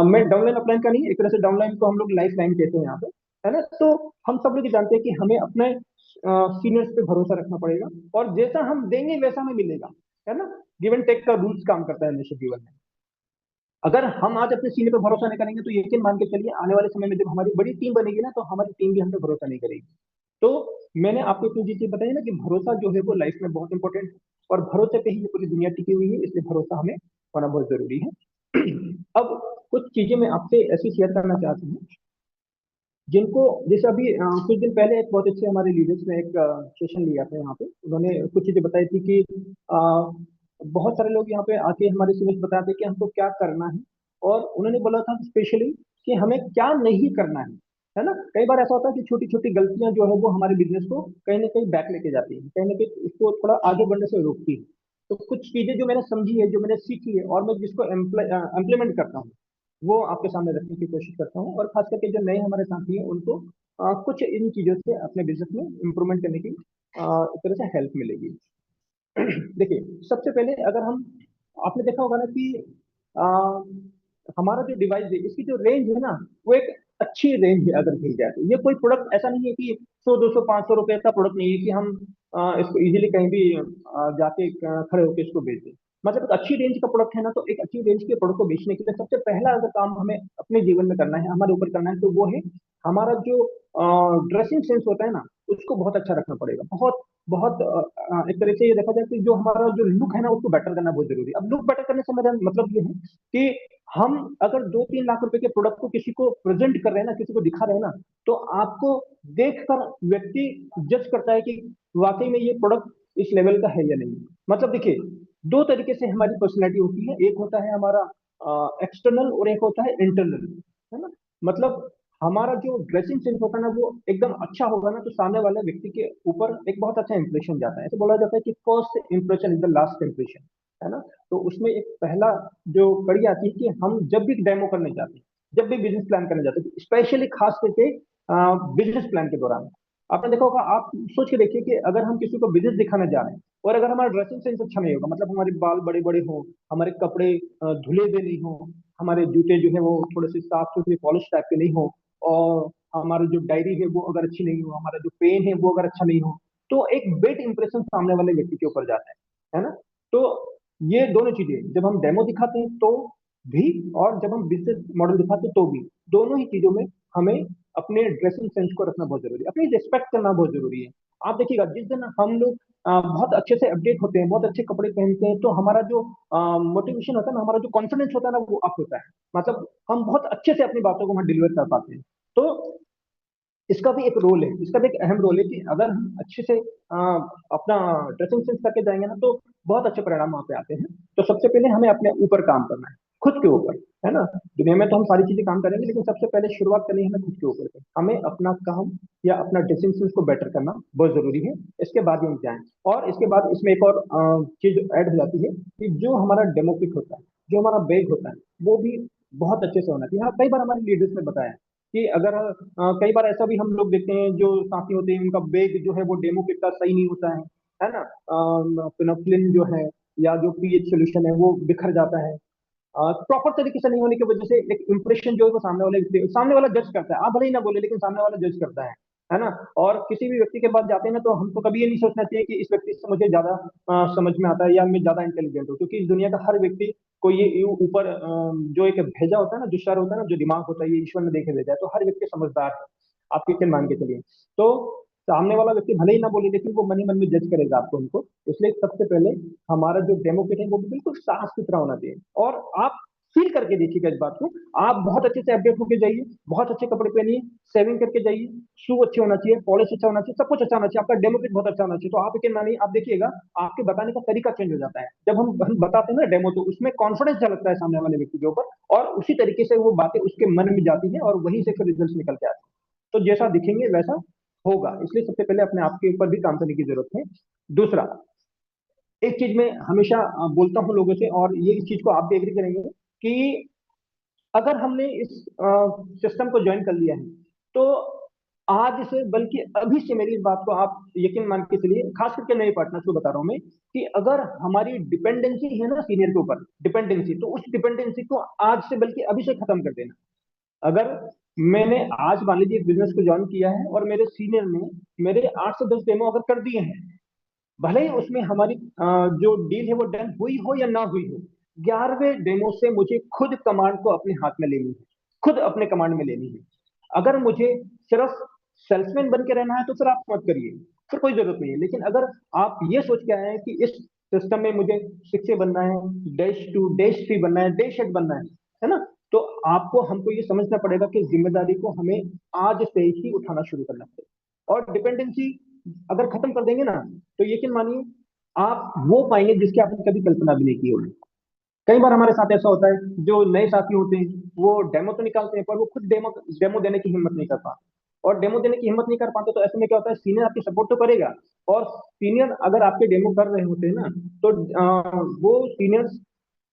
मैं डाउनलाइन अपलाइन का नहीं, एक तरह से डाउनलाइन को हम लोग लाइफ लाइन कहते हैं यहाँ पे, है ना। तो हम सब लोग ये जानते हैं कि हमें अपने सीनियर्स पे भरोसा रखना पड़ेगा, और जैसा हम देंगे वैसा हमें मिलेगा, है ना। गिव एंड टेक का रूल्स काम करता है हमेशा जीवन में। अगर हम आज अपने सीनियर पे भरोसा नहीं करेंगे तो यकीन मान के चलिए आने वाले समय में जब हमारी बड़ी टीम बनेगी ना, तो हमारी टीम भी हम पे भरोसा नहीं करेगी। तो मैंने आपको इतनी चीजें बताई ना कि भरोसा जो है वो लाइफ में बहुत इंपॉर्टेंट है, और भरोसे पे ही ये पूरी दुनिया टिकी हुई है, इसलिए भरोसा हमें होना बहुत जरूरी है। अब कुछ चीजें मैं आपसे ऐसी शेयर करना चाहती हूँ जिनको, जैसे अभी कुछ दिन पहले एक बहुत अच्छे हमारे लीडर्स ने एक सेशन लिया था यहाँ पे। उन्होंने कुछ चीजें बताई थी कि अ, बहुत सारे लोग यहाँ पे आके हमारे सीनियर्स बताते हैं कि हमको क्या करना है, और उन्होंने बोला था स्पेशली कि हमें क्या नहीं करना है ना। कई बार ऐसा होता है कि छोटी छोटी गलतियां जो है वो हमारे बिजनेस को कहीं ना कहीं बैक लेके जाती है, कहीं ना कहीं उसको थोड़ा आगे बढ़ने से रोकती है। तो कुछ चीजें जो मैंने समझी है, जो मैंने सीखी है, और मैं जिसको इम्प्लीमेंट करता हूँ, वो आपके सामने रखने की कोशिश करता हूँ। और खास करके जो नए हमारे साथी हैं उनको कुछ इन चीजों से अपने बिजनेस में इम्प्रूवमेंट करने की एक तरह से हेल्प मिलेगी। देखिए, सबसे पहले अगर हम, आपने देखा होगा ना कि आ, हमारा जो डिवाइस है इसकी जो रेंज है ना, वो एक अच्छी रेंज है अगर मिल जाए तो। ये कोई प्रोडक्ट ऐसा नहीं है कि 100 200 500 रुपए का प्रोडक्ट नहीं है कि हम इसको इजीली कहीं भी जाके खड़े होकर इसको बेच दें। मतलब एक अच्छी रेंज का प्रोडक्ट है ना, तो एक अच्छी रेंज के प्रोडक्ट को बेचने के लिए सबसे पहला अगर काम हमें अपने जीवन में करना है, हमारे ऊपर करना है, तो वो है हमारा जो ड्रेसिंग सेंस होता है ना, उसको बहुत अच्छा रखना पड़ेगा। बहुत बहुत एक तरह से ये देखा जाए कि जो हमारा जो लुक है ना, उसको बेटर करना बहुत जरूरी है। अब लुक बेटर करने से मेरा मतलब ये है कि हम अगर 2 3 लाख रुपए के प्रोडक्ट को किसी को प्रेजेंट कर रहे हैं ना, किसी को दिखा रहे हैं ना, तो आपको देखकर व्यक्ति जज करता है कि वाकई में ये प्रोडक्ट इस लेवल का है या नहीं। मतलब देखिए, दो तरीके से हमारी पर्सनैलिटी होती है, एक होता है हमारा एक्सटर्नल और एक होता है इंटरनल, है ना। मतलब हमारा जो ड्रेसिंग सेंस होता है ना, वो एकदम अच्छा होगा ना, तो सामने वाले व्यक्ति के ऊपर एक बहुत अच्छा इंप्रेशन जाता है। ऐसे बोला जाता है कि first impression is the last impression, है ना। तो उसमें एक पहला जो कड़ी आती है कि हम जब भी डेमो करने जाते हैं, जब भी बिजनेस प्लान करने जाते हैं, स्पेशली खास करके बिजनेस प्लान के दौरान, आपने देखा होगा, आप सोच के देखिए कि अगर हम किसी को बिजनेस दिखाने जा रहे हैं, और अगर हमारा ड्रेसिंग सेंस अच्छा नहीं होगा, मतलब हमारे बाल बड़े बड़े हों, हमारे कपड़े धुले हुए नहीं हो, हमारे जूते जो है वो थोड़े से साफ सुथरे पॉलिश टाइप के नहीं हो, और हमारी जो डायरी है वो अगर अच्छी नहीं हो, हमारा जो पेन है वो अगर अच्छा नहीं हो, तो एक बेड इंप्रेशन सामने वाले व्यक्ति के ऊपर जाता है ना। तो ये दोनों चीजें जब हम डेमो दिखाते हैं तो भी, और जब हम बिजनेस मॉडल दिखाते हैं तो भी, दोनों ही चीजों में हमें अपने ड्रेसिंग सेंस को रखना बहुत जरूरी है, अपनी रिस्पेक्ट करना बहुत जरूरी है। आप देखिएगा, जिस दिन हम लोग बहुत अच्छे से अपडेट होते हैं, बहुत अच्छे कपड़े पहनते हैं, तो हमारा जो मोटिवेशन होता है ना, हमारा जो कॉन्फिडेंस होता है ना, वो अप होता है। मतलब हम बहुत अच्छे से अपनी बातों को वहां डिलीवर कर पाते हैं। तो इसका भी एक रोल है, इसका भी एक अहम रोल है कि अगर हम अच्छे से अपना ड्रेसिंग सेंस करके जाएंगे ना, तो बहुत अच्छे परिणाम वहां पे आते हैं। तो सबसे पहले हमें अपने ऊपर काम करना है, खुद के ऊपर, है ना। दुनिया में तो हम सारी चीजें काम करेंगे, लेकिन सबसे पहले शुरुआत करनी है हमें खुद के ऊपर से। हमें अपना काम या अपना ड्रेसिंग सेंस को बेटर करना बहुत जरूरी है, इसके बाद ही हम जाएं। और इसके बाद इसमें एक और चीज ऐड हो जाती है कि जो हमारा डेमोक्रेट होता है, जो हमारा बैग होता है, वो भी बहुत अच्छे से होना चाहिए। हाँ, कई बार हमारे लीडर्स ने बताया कि अगर कई बार ऐसा भी हम लोग देखते हैं, जो साथी होते हैं उनका बैग जो है वो डेमो किट का सही नहीं होता है ना। फिनोफ्लिन जो है या जो पीएच सोल्यूशन है वो बिखर जाता है, प्रॉपर तरीके से नहीं होने की वजह से एक इंप्रेशन जो है वो सामने वाला जज करता है। आप भले ही ना बोले, लेकिन सामने वाला जज करता है ना। और किसी भी व्यक्ति के पास जाते हैं ना, तो हमको कभी ये नहीं सोचना चाहिए कि इस व्यक्ति से मुझे ज्यादा समझ में आता है या मैं ज्यादा इंटेलिजेंट हूँ, क्योंकि इस दुनिया का हर व्यक्ति को ये ऊपर जो एक भेजा होता है ना, जो शर होता है ना, जो दिमाग होता है, ये ईश्वर ने देके भेजा है, तो हर व्यक्ति समझदार है। आप कितने मान के चलिए, तो सामने वाला व्यक्ति भले ही ना बोले, लेकिन वो मन ही मन में जज करेगा आपको, उनको। इसलिए सबसे पहले हमारा जो डेमोक्रेट है वो भी बिल्कुल साफ सुथरा होना चाहिए। और आप फील करके देखिएगा इस बात को, आप बहुत अच्छे से अपडेट होके जाइए, बहुत अच्छे कपड़े पहनिए, सेविंग करके जाइए, शू अच्छे होना चाहिए, पॉलिश अच्छा होना चाहिए, सब कुछ अच्छा होना चाहिए, आपका डेमोक्रेट बहुत अच्छा होना चाहिए। तो आप यकीन मानिए, आप देखिएगा, आपके बताने का तरीका चेंज हो जाता है। जब हम बताते हैं ना डेमो, तो उसमें कॉन्फिडेंस झलकता है सामने वाले व्यक्ति के ऊपर, और उसी तरीके से वो बातें उसके मन में जाती है, और वहीं से फिर रिजल्ट निकल के आते हैं। तो जैसा दिखेंगे वैसा होगा, इसलिए सबसे पहले अपने आप के ऊपर भी काम करने की जरूरत है। दूसरा, एक चीज मैं हमेशा बोलता हूँ लोगों से, और ये इस चीज को आप भी एग्री करेंगे कि अगर हमने इस सिस्टम को ज्वाइन कर लिया है, तो आज से बल्कि अभी से मेरी इस बात को आप यकीन मान के चलिए, खास करके नए पार्टनर्स को बता रहा हूं मैं, कि अगर हमारी डिपेंडेंसी है ना सीनियर के ऊपर डिपेंडेंसी, तो उस डिपेंडेंसी को आज से बल्कि अभी से खत्म कर देना। अगर मैंने आज मान लीजिए बिजनेस को ज्वाइन किया है और मेरे सीनियर ने मेरे 8 से 10 डेमो अगर कर दिए हैं, भले ही उसमें हमारी जो डील है वो डन हुई हो या ना हुई हो, 11वें डेमो से मुझे खुद कमांड को अपने हाथ में लेनी है, खुद अपने कमांड में लेनी है। अगर मुझे सिर्फ सेल्समैन बन के रहना है तो फिर आप मत करिए, फिर कोई जरूरत नहीं है। लेकिन अगर आप ये सोच के आए हैं कि इस सिस्टम में मुझे शिक्षक बनना है, -2 -3 बनना है, -8 बनना है ना, तो आपको हमको ये समझना पड़ेगा कि जिम्मेदारी को हमें आज से ही उठाना शुरू करना पड़ेगा। और डिपेंडेंसी अगर खत्म कर देंगे ना, तो यकीन मानिए आप वो पाएंगे जिसकी आपने कभी कल्पना भी नहीं की होगी। कई बार हमारे साथ ऐसा होता है, जो नए साथी होते हैं वो डेमो तो निकालते हैं, पर वो खुद डेमो डेमो देने की हिम्मत नहीं कर पाते। और डेमो देने की हिम्मत नहीं कर पाते, तो ऐसे में क्या होता है, सीनियर आपकी सपोर्ट तो करेगा, और सीनियर अगर आपके डेमो कर रहे होते हैं ना, तो वो सीनियर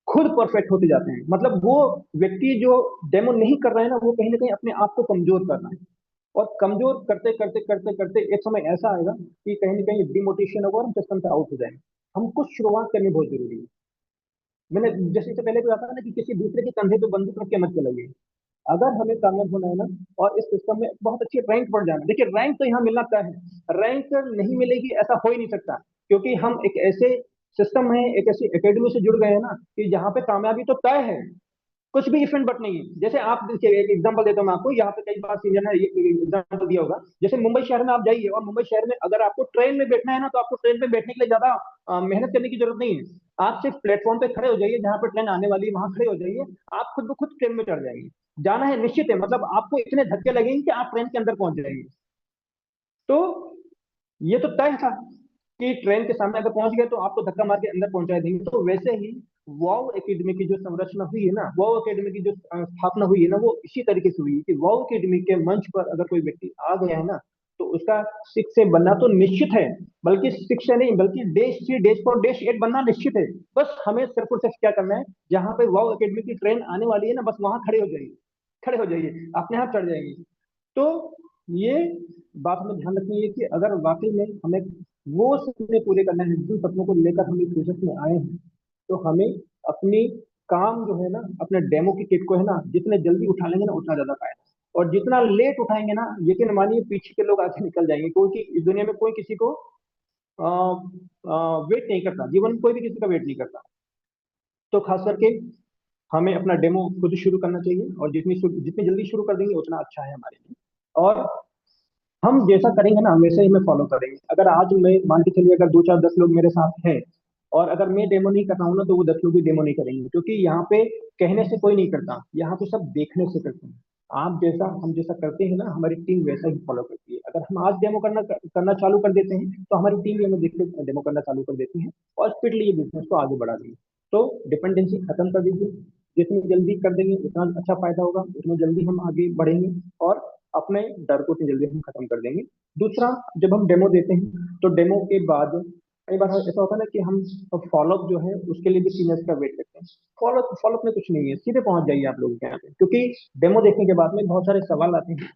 खुद परफेक्ट होते जाते हैं। मतलब वो व्यक्ति जो डेमो नहीं कर रहा है ना, वो कहीं ना कहीं अपने आप को कमजोर कर रहा है। और कमजोर करते करते करते करते एक समय ऐसा आएगा कि कहीं ना कहीं डिमोटिवेशन होगा और हम सिस्टम से आउट हो जाएंगे। हमको शुरुआत करनी बहुत जरूरी है। मैंने जैसे इससे पहले भी कहा था ना कि किसी दूसरे के कंधे पे बंदूक रख के मत चलाइए। अगर हमें कामयाब होना है ना, और इस सिस्टम में बहुत अच्छी रैंक बढ़ जाना, देखिए रैंक तो यहाँ मिलना तय है, रैंक नहीं मिलेगी ऐसा हो ही नहीं सकता। क्योंकि हम एक ऐसे सिस्टम है, एक ऐसी एकेडमी से जुड़ गए हैं ना, कि जहाँ पे कामयाबी तो तय है, कुछ भी इफ एंड बट नहीं है। जैसे आप देखिए, एक एग्जांपल देता हूँ मैं आपको, यहाँ पे कई बार सीनियर ने ये एग्जांपल दिया होगा। जैसे मुंबई शहर में आप जाइए, और मुंबई शहर में अगर आपको ट्रेन में बैठना है ना, तो आपको ट्रेन में बैठने के लिए ज्यादा मेहनत करने की जरूरत नहीं है। आप सिर्फ प्लेटफॉर्म पे खड़े हो जाइए, जहाँ पे ट्रेन आने वाली है वहां खड़े हो जाइए, आप खुद ब खुद ट्रेन में चढ़ जाएंगे। जाना है निश्चित है, मतलब आपको इतने धक्के लगेंगे कि आप ट्रेन के अंदर पहुंच जाएंगे। तो ये तो तय था कि ट्रेन के सामने अगर पहुंच गए तो आपको धक्का मार के अंदर पहुंचा देंगे। तो वैसे ही वाव एकेडमी की जो संरचना हुई है ना, वाव एकेडमी की जो स्थापना हुई है ना, वो इसी तरीके से हुई है कि वाव एकेडमी के मंच पर अगर कोई व्यक्ति आ गया है ना, तो उसका सिक्स से बनना तो निश्चित है। बल्कि सिक्स से नहीं, बल्कि -3 -4 -8 बनना निश्चित है। बस हमें सिर्फ और सिर्फ क्या करना है, जहां पे वाव एकेडमी की ट्रेन आने वाली है ना, बस वहां खड़े हो जाइए, खड़े हो जाइए, अपने आप चढ़ जाएंगे। तो ये बात हमें ध्यान रखनी है कि अगर वाकई में हमें वो सपने पूरे करना है, जिन सपनों को लेकर हम इस प्रोसेस में आए हैं, तो हमें अपनी काम जो है ना, अपने डेमो की किट को है ना, जितने जल्दी उठा लेंगे ना, उतना ज्यादा फायदा। और जितना लेट उठाएंगे ना, यकीन मानिए पीछे के लोग आगे निकल जाएंगे, क्योंकि इस दुनिया में कोई किसी को वेट नहीं करता, जीवन में कोई भी किसी का वेट नहीं करता। तो खास करके हमें अपना डेमो खुद शुरू करना चाहिए, और जितनी जल्दी शुरू कर देंगे उतना अच्छा है हमारे लिए। और हम जैसा करेंगे ना, वैसे ही हमें फॉलो करेंगे। अगर आज मैं मान के चलिए, अगर 2 4 10 लोग मेरे साथ हैं, और अगर मैं डेमो नहीं कर रहा हूँ ना, तो वो 10 लोग भी डेमो नहीं करेंगे। क्योंकि यहाँ पे कहने से कोई नहीं करता, यहाँ पे सब देखने से करते हैं। आप जैसा हम जैसा करते हैं ना, हमारी टीम वैसा ही फॉलो करती है। अगर हम आज डेमो करना चालू कर देते हैं, तो हमारी टीम भी हमें देख के डेमो करना चालू कर देती है, और स्पीडली ये बिजनेस को आगे बढ़ा देंगे। तो डिपेंडेंसी खत्म कर दीजिए। जितनी जल्दी कर देंगे उतना अच्छा फायदा होगा, उतनी जल्दी हम आगे बढ़ेंगे, और अपने डर को उतनी जल्दी हम खत्म कर देंगे। दूसरा, जब हम डेमो देते हैं, तो डेमो के बाद कई बार ऐसा होता है ना कि हम फॉलोअप जो है उसके लिए भी सीनियर्स का वेट करते हैं। फॉलोअप फॉलोअप में कुछ नहीं है, सीधे पहुंच जाइए आप लोगों के यहाँ पे, क्योंकि डेमो देखने के बाद में बहुत सारे सवाल आते हैं।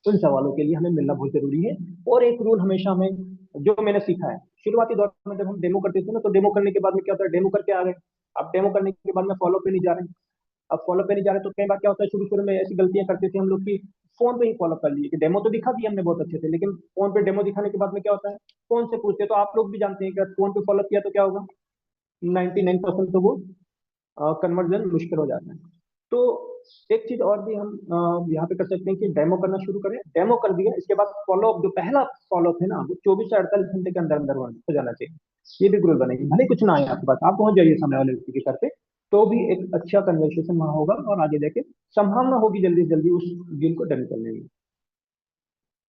उन सवालों के लिए हमें मिलना बहुत जरूरी है। और एक रूल हमेशा हमें, जो मैंने सीखा है शुरुआती दौर में, जब हम डेमो करते थे ना, तो डेमो करने के बाद में क्या होता है, डेमो करके आ गए, अब डेमो करने के बाद में फॉलो पे नहीं जा रहे हैं। अब फॉलो पे नहीं जा रहे, तो कई बार क्या होता है, शुरू शुरू में ऐसी गलतियां करते थे हम लोग की, फोन पे ही फॉलो कर लिए, कि डेमो तो दिखा दिया हमने बहुत अच्छे से, लेकिन फोन पे डेमो दिखाने के बाद में क्या होता है, फोन से पूछते हैं। तो आप लोग भी जानते हैं कि फोन पे फॉलो किया तो क्या होगा, 99% तो वो कन्वर्जन मुश्किल हो जाता है। तो एक चीज और भी हम यहाँ पे कर सकते हैं कि डेमो करना शुरू करें। डेमो कर दिया, इसके बाद फॉलोअप, जो पहला फॉलोअप है ना, वो 24 से 48 घंटे के अंदर अंदर हो जाना चाहिए। ये भी रूल बनेगी, भले ही कुछ ना आए आपके पास, आप पहुंच जाइए सामने वाले व्यक्ति के घर पे, तो भी एक अच्छा कन्वर्सेशन वहां होगा, और आगे जाके संभावना होगी जल्दी से जल्दी उस डील को डन करने में।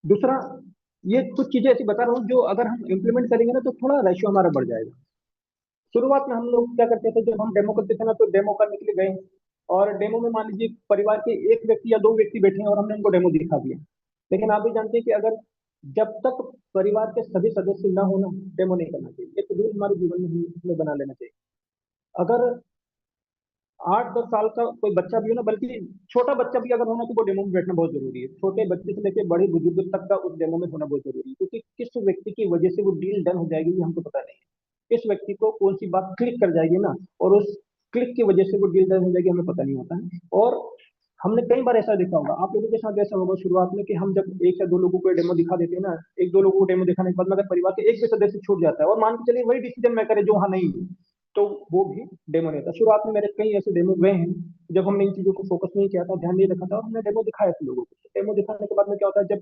दूसरा, ये कुछ चीजें ऐसी बता रहा हूँ जो अगर हम इम्प्लीमेंट करेंगे ना, तो थोड़ा रेशियो हमारा बढ़ जाएगा। शुरुआत में हम लोग क्या करते थे, जब हम डेमो करते थे ना, तो डेमो करने के लिए गए, और डेमो में मान लीजिए परिवार के एक व्यक्ति या दो व्यक्ति बैठे हैं, और हमने उनको डेमो दिखा दिया। लेकिन आप भी जानते हैं कि अगर जब तक परिवार के सभी सदस्य ना हो ना, डेमो नहीं करना चाहिए। एक रूल हमारे जीवन में हमें बना लेना चाहिए। अगर 8-10 साल का कोई बच्चा भी हो ना, बल्कि छोटा बच्चा भी अगर होना तो वो डेमो में बैठना बहुत जरूरी है। छोटे बच्चे से लेकर बड़े बुजुर्ग तक का उस डेमो में होना बहुत जरूरी है, क्योंकि किस व्यक्ति की वजह से वो डील डन हो जाएगी ये हमको पता नहीं है। किस व्यक्ति को कौन सी बात क्लिक कर जाएगी ना, और उस क्लिक की वजह से वो डील डन हो जाएगी हमें पता नहीं होता है। और हमने कई बार ऐसा देखा होगा, आप लोगों के साथ ऐसा होगा शुरुआत में, कि हम जब एक या दो लोगों को डेमो दिखा देते हैं ना, एक दो लोगों को डेमो दिखाने के बाद में अगर परिवार के एक भी सदस्य छूट जाता है, और मान के चलिए वही डिसीजन मेकर है जो वहां नहीं है, तो वो भी डेमो नहीं था। शुरुआत में मेरे कई ऐसे डेमो गए हैं जब हमने इन चीजों को फोकस नहीं किया था, ध्यान नहीं रखा था, और हमने डेमो दिखाया था लोगों को। डेमो दिखाने के बाद में क्या होता है, जब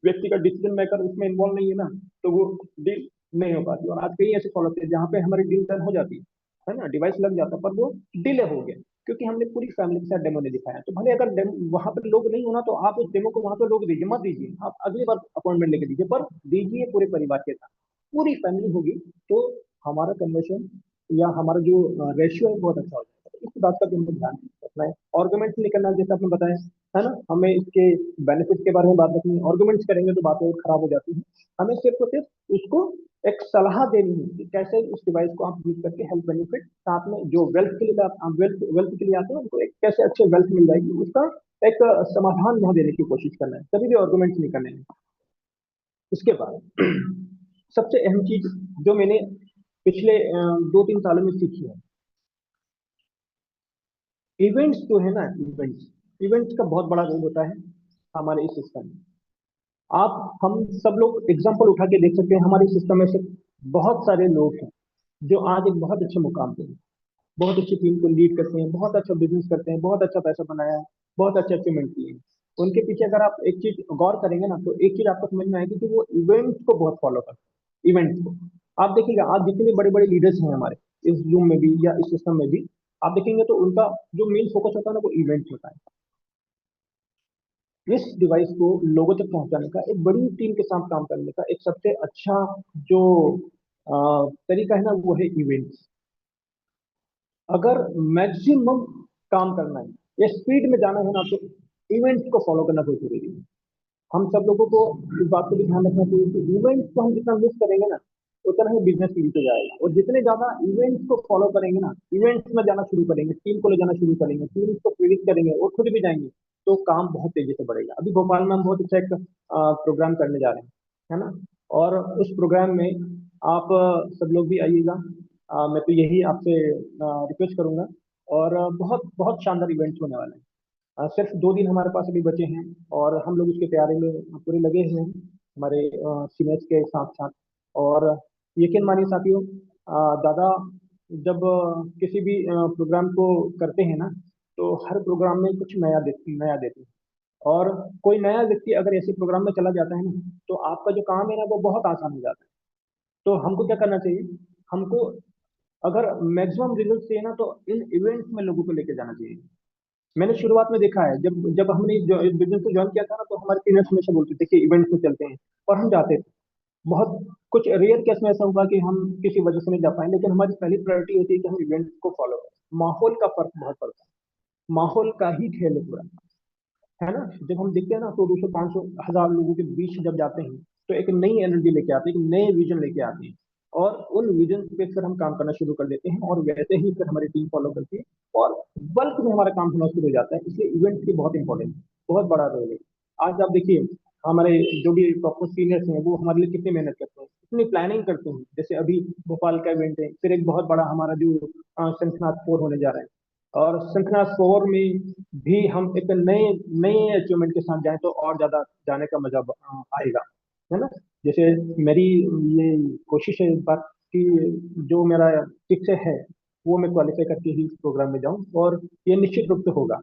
व्यक्ति का डिसीजन मेकर उसमें इन्वॉल्व नहीं है ना, तो वो डील नहीं हो पाती। और आज कई ऐसे फॉलो होते हैं जहाँ पे हमारी डील डन हो जाती है ना, डिवाइस लग जाता है, पर वो डिले हो गया क्योंकि हमने पूरी फैमिली के साथ डेमो नहीं दिखाया। तो भले अगर वहां पर लोग नहीं होना, तो आप उस डेमो को वहां पर रोक दीजिए, मत दीजिए, आप अगली बार अपॉइंटमेंट लेके दीजिए, पर दीजिए पूरे परिवार के साथ। पूरी फैमिली होगी तो हमारा कन्वर्शन या हमारा जो रेशियो है बहुत अच्छा हो जाएगा। तो इस बात का भी हमें ध्यान रखना है। आर्गुमेंट्स नहीं करना, जैसे आपने बताया है ना, हमें इसके बेनिफिट्स के बारे में बात रखनी है। आर्गुमेंट्स करेंगे तो बातें और खराब हो जाती हैं। हमें सिर्फ और सिर्फ उसको एक सलाह देनी है कि कैसे उस डिवाइस को आप यूज करके हेल्थ बेनिफिट, साथ में जो वेल्थ के लिए आप वेल्थ वेल्थ के लिए आते हैं उनको एक कैसे अच्छे वेल्थ मिल जाएगी, उसका एक समाधान यहाँ देने की कोशिश करना है, कभी भी आर्गुमेंट्स नहीं करने हैं। इसके बाद सबसे अहम चीज जो मैंने पिछले 2-3 सालों में सीखी है, इवेंट्स जो है ना, इवेंट्स इवेंट्स का बहुत बड़ा रोल होता है हमारे इस सिस्टम में। आप हम सब लोग एग्जांपल उठा के देख सकते हैं, हमारे सिस्टम में से बहुत सारे लोग हैं जो आज एक बहुत अच्छे मुकाम पे हैं, बहुत अच्छी टीम को लीड करते हैं, बहुत अच्छा बिजनेस करते हैं, बहुत अच्छा पैसा बनाया है, बहुत अच्छे अचीवमेंट किए हैं। उनके पीछे अगर आप एक चीज गौर करेंगे ना, तो एक चीज आपको समझ में आएगी कि वो इवेंट्स को बहुत फॉलो करते हैं, इवेंट्स को। आप देखिएगा आज जितने बड़े बड़े लीडर्स हैं हमारे इस जूम में भी या इस सिस्टम में भी, आप देखेंगे तो उनका जो मेन फोकस होता है ना, वो इवेंट्स होता है। इस डिवाइस को लोगों तक पहुंचाने का, एक बड़ी टीम के साथ काम करने का एक सबसे अच्छा जो तरीका है ना, वो है इवेंट्स। अगर मैक्सिमम काम करना है या स्पीड में जाना है ना, तो इवेंट्स को फॉलो करना बहुत जरूरी है। हम सब लोगों को इस बात को भी ध्यान रखना चाहिए कि इवेंट्स को हम जितना मिस करेंगे ना, उतना ही बिजनेस नीचे जाएगा। और जितने ज्यादा इवेंट्स को फॉलो करेंगे ना, इवेंट्स में जाना शुरू करेंगे, टीम को ले जाना शुरू करेंगे, टीम को प्रेरित करेंगे और खुद भी जाएंगे, तो काम बहुत तेजी से बढ़ेगा। अभी भोपाल में हम बहुत अच्छा एक प्रोग्राम करने जा रहे हैं, है ना। और उस प्रोग्राम में आप सब लोग भी आइएगा। मैं तो यही आपसे रिक्वेस्ट करूंगा। और बहुत बहुत शानदार इवेंट्स होने वाले हैं। सिर्फ 2 दिन हमारे पास अभी बचे हैं, और हम लोग उसके तैयारी में पूरे लगे हुए हैं हमारे सीनियर्स के साथ साथ। और यकीन मानिए साथियों, दादा जब किसी भी प्रोग्राम को करते हैं ना, तो हर प्रोग्राम में कुछ नया देते हैं। और कोई नया व्यक्ति अगर ऐसे प्रोग्राम में चला जाता है ना, तो आपका जो काम है ना वो बहुत आसान हो जाता है। तो हमको क्या करना चाहिए, हमको अगर मैक्सिमम रिजल्ट चाहिए ना, तो इन इवेंट्स में लोगों को लेके जाना चाहिए। मैंने शुरुआत में देखा है, जब जब हमने इस बिजनेस को ज्वाइन किया था ना, तो हमारे सीनियर्स हमेशा बोलते थे कि इवेंट्स में चलते हैं, और हम जाते थे। बहुत कुछ रेयर केस में ऐसा हुआ कि हम किसी वजह से नहीं जा पाए, लेकिन हमारी पहली प्रायोरिटी होती है कि हम इवेंट्स को फॉलो करें। माहौल का फर्क बहुत पड़ता है, माहौल का ही खेल है पूरा, है ना। जब हम देखते हैं ना, तो 200, 500, 1000 लोगों के बीच जब जाते हैं, तो एक नई एनर्जी लेके आते हैं, एक नए विजन लेके आते हैं। और उन विजन पे फिर हम काम करना शुरू कर देते हैं, और वैसे ही फिर हमारी टीम फॉलो करती है, और बल्क में हमारा काम होना शुरू हो जाता है। इसलिए इवेंट की बहुत इंपॉर्टेंट, बहुत बड़ा रोल है। आज आप देखिए, हमारे जो भी टॉप सीनियर्स हैं वो हमारे लिए कितनी मेहनत करते हैं, कितनी प्लानिंग करते हैं। जैसे अभी भोपाल का इवेंट है, फिर एक बहुत बड़ा हमारा जो शंखनाथ फोर होने जा रहा है। और शंखनाथ फोर में भी हम एक नए नए अचीवमेंट के साथ जाएं, तो और ज्यादा जाने का मजा आएगा, है ना। जैसे मेरी ये कोशिश है इस बार कि जो मेरा फिक्स है वो मैं क्वालिफाई करके ही इस प्रोग्राम में जाऊं, और ये निश्चित रूप से होगा।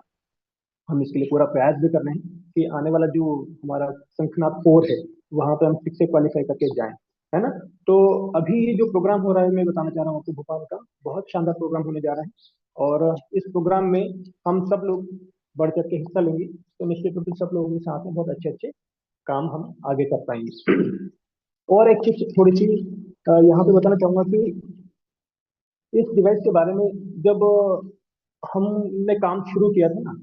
हम इसके लिए पूरा प्रयास भी कर रहे हैं कि आने वाला जो हमारा शंखनाथ फोर है, वहां पे हम फिक्स से क्वालिफाई करके जाएं, है ना। तो अभी जो प्रोग्राम हो रहा है, मैं बताना चाह रहा हूँ आपको, भोपाल का बहुत शानदार प्रोग्राम होने जा रहा है। और इस प्रोग्राम में हम सब लोग बढ़ चढ़ के हिस्सा लेंगे, तो निश्चित रूप से सब लोगों के साथ में बहुत अच्छे अच्छे काम हम आगे कर पाएंगे। और एक चीज थोड़ी सी यहाँ पे बताना चाहूंगा कि इस डिवाइस के बारे में जब हमने काम शुरू किया था ना,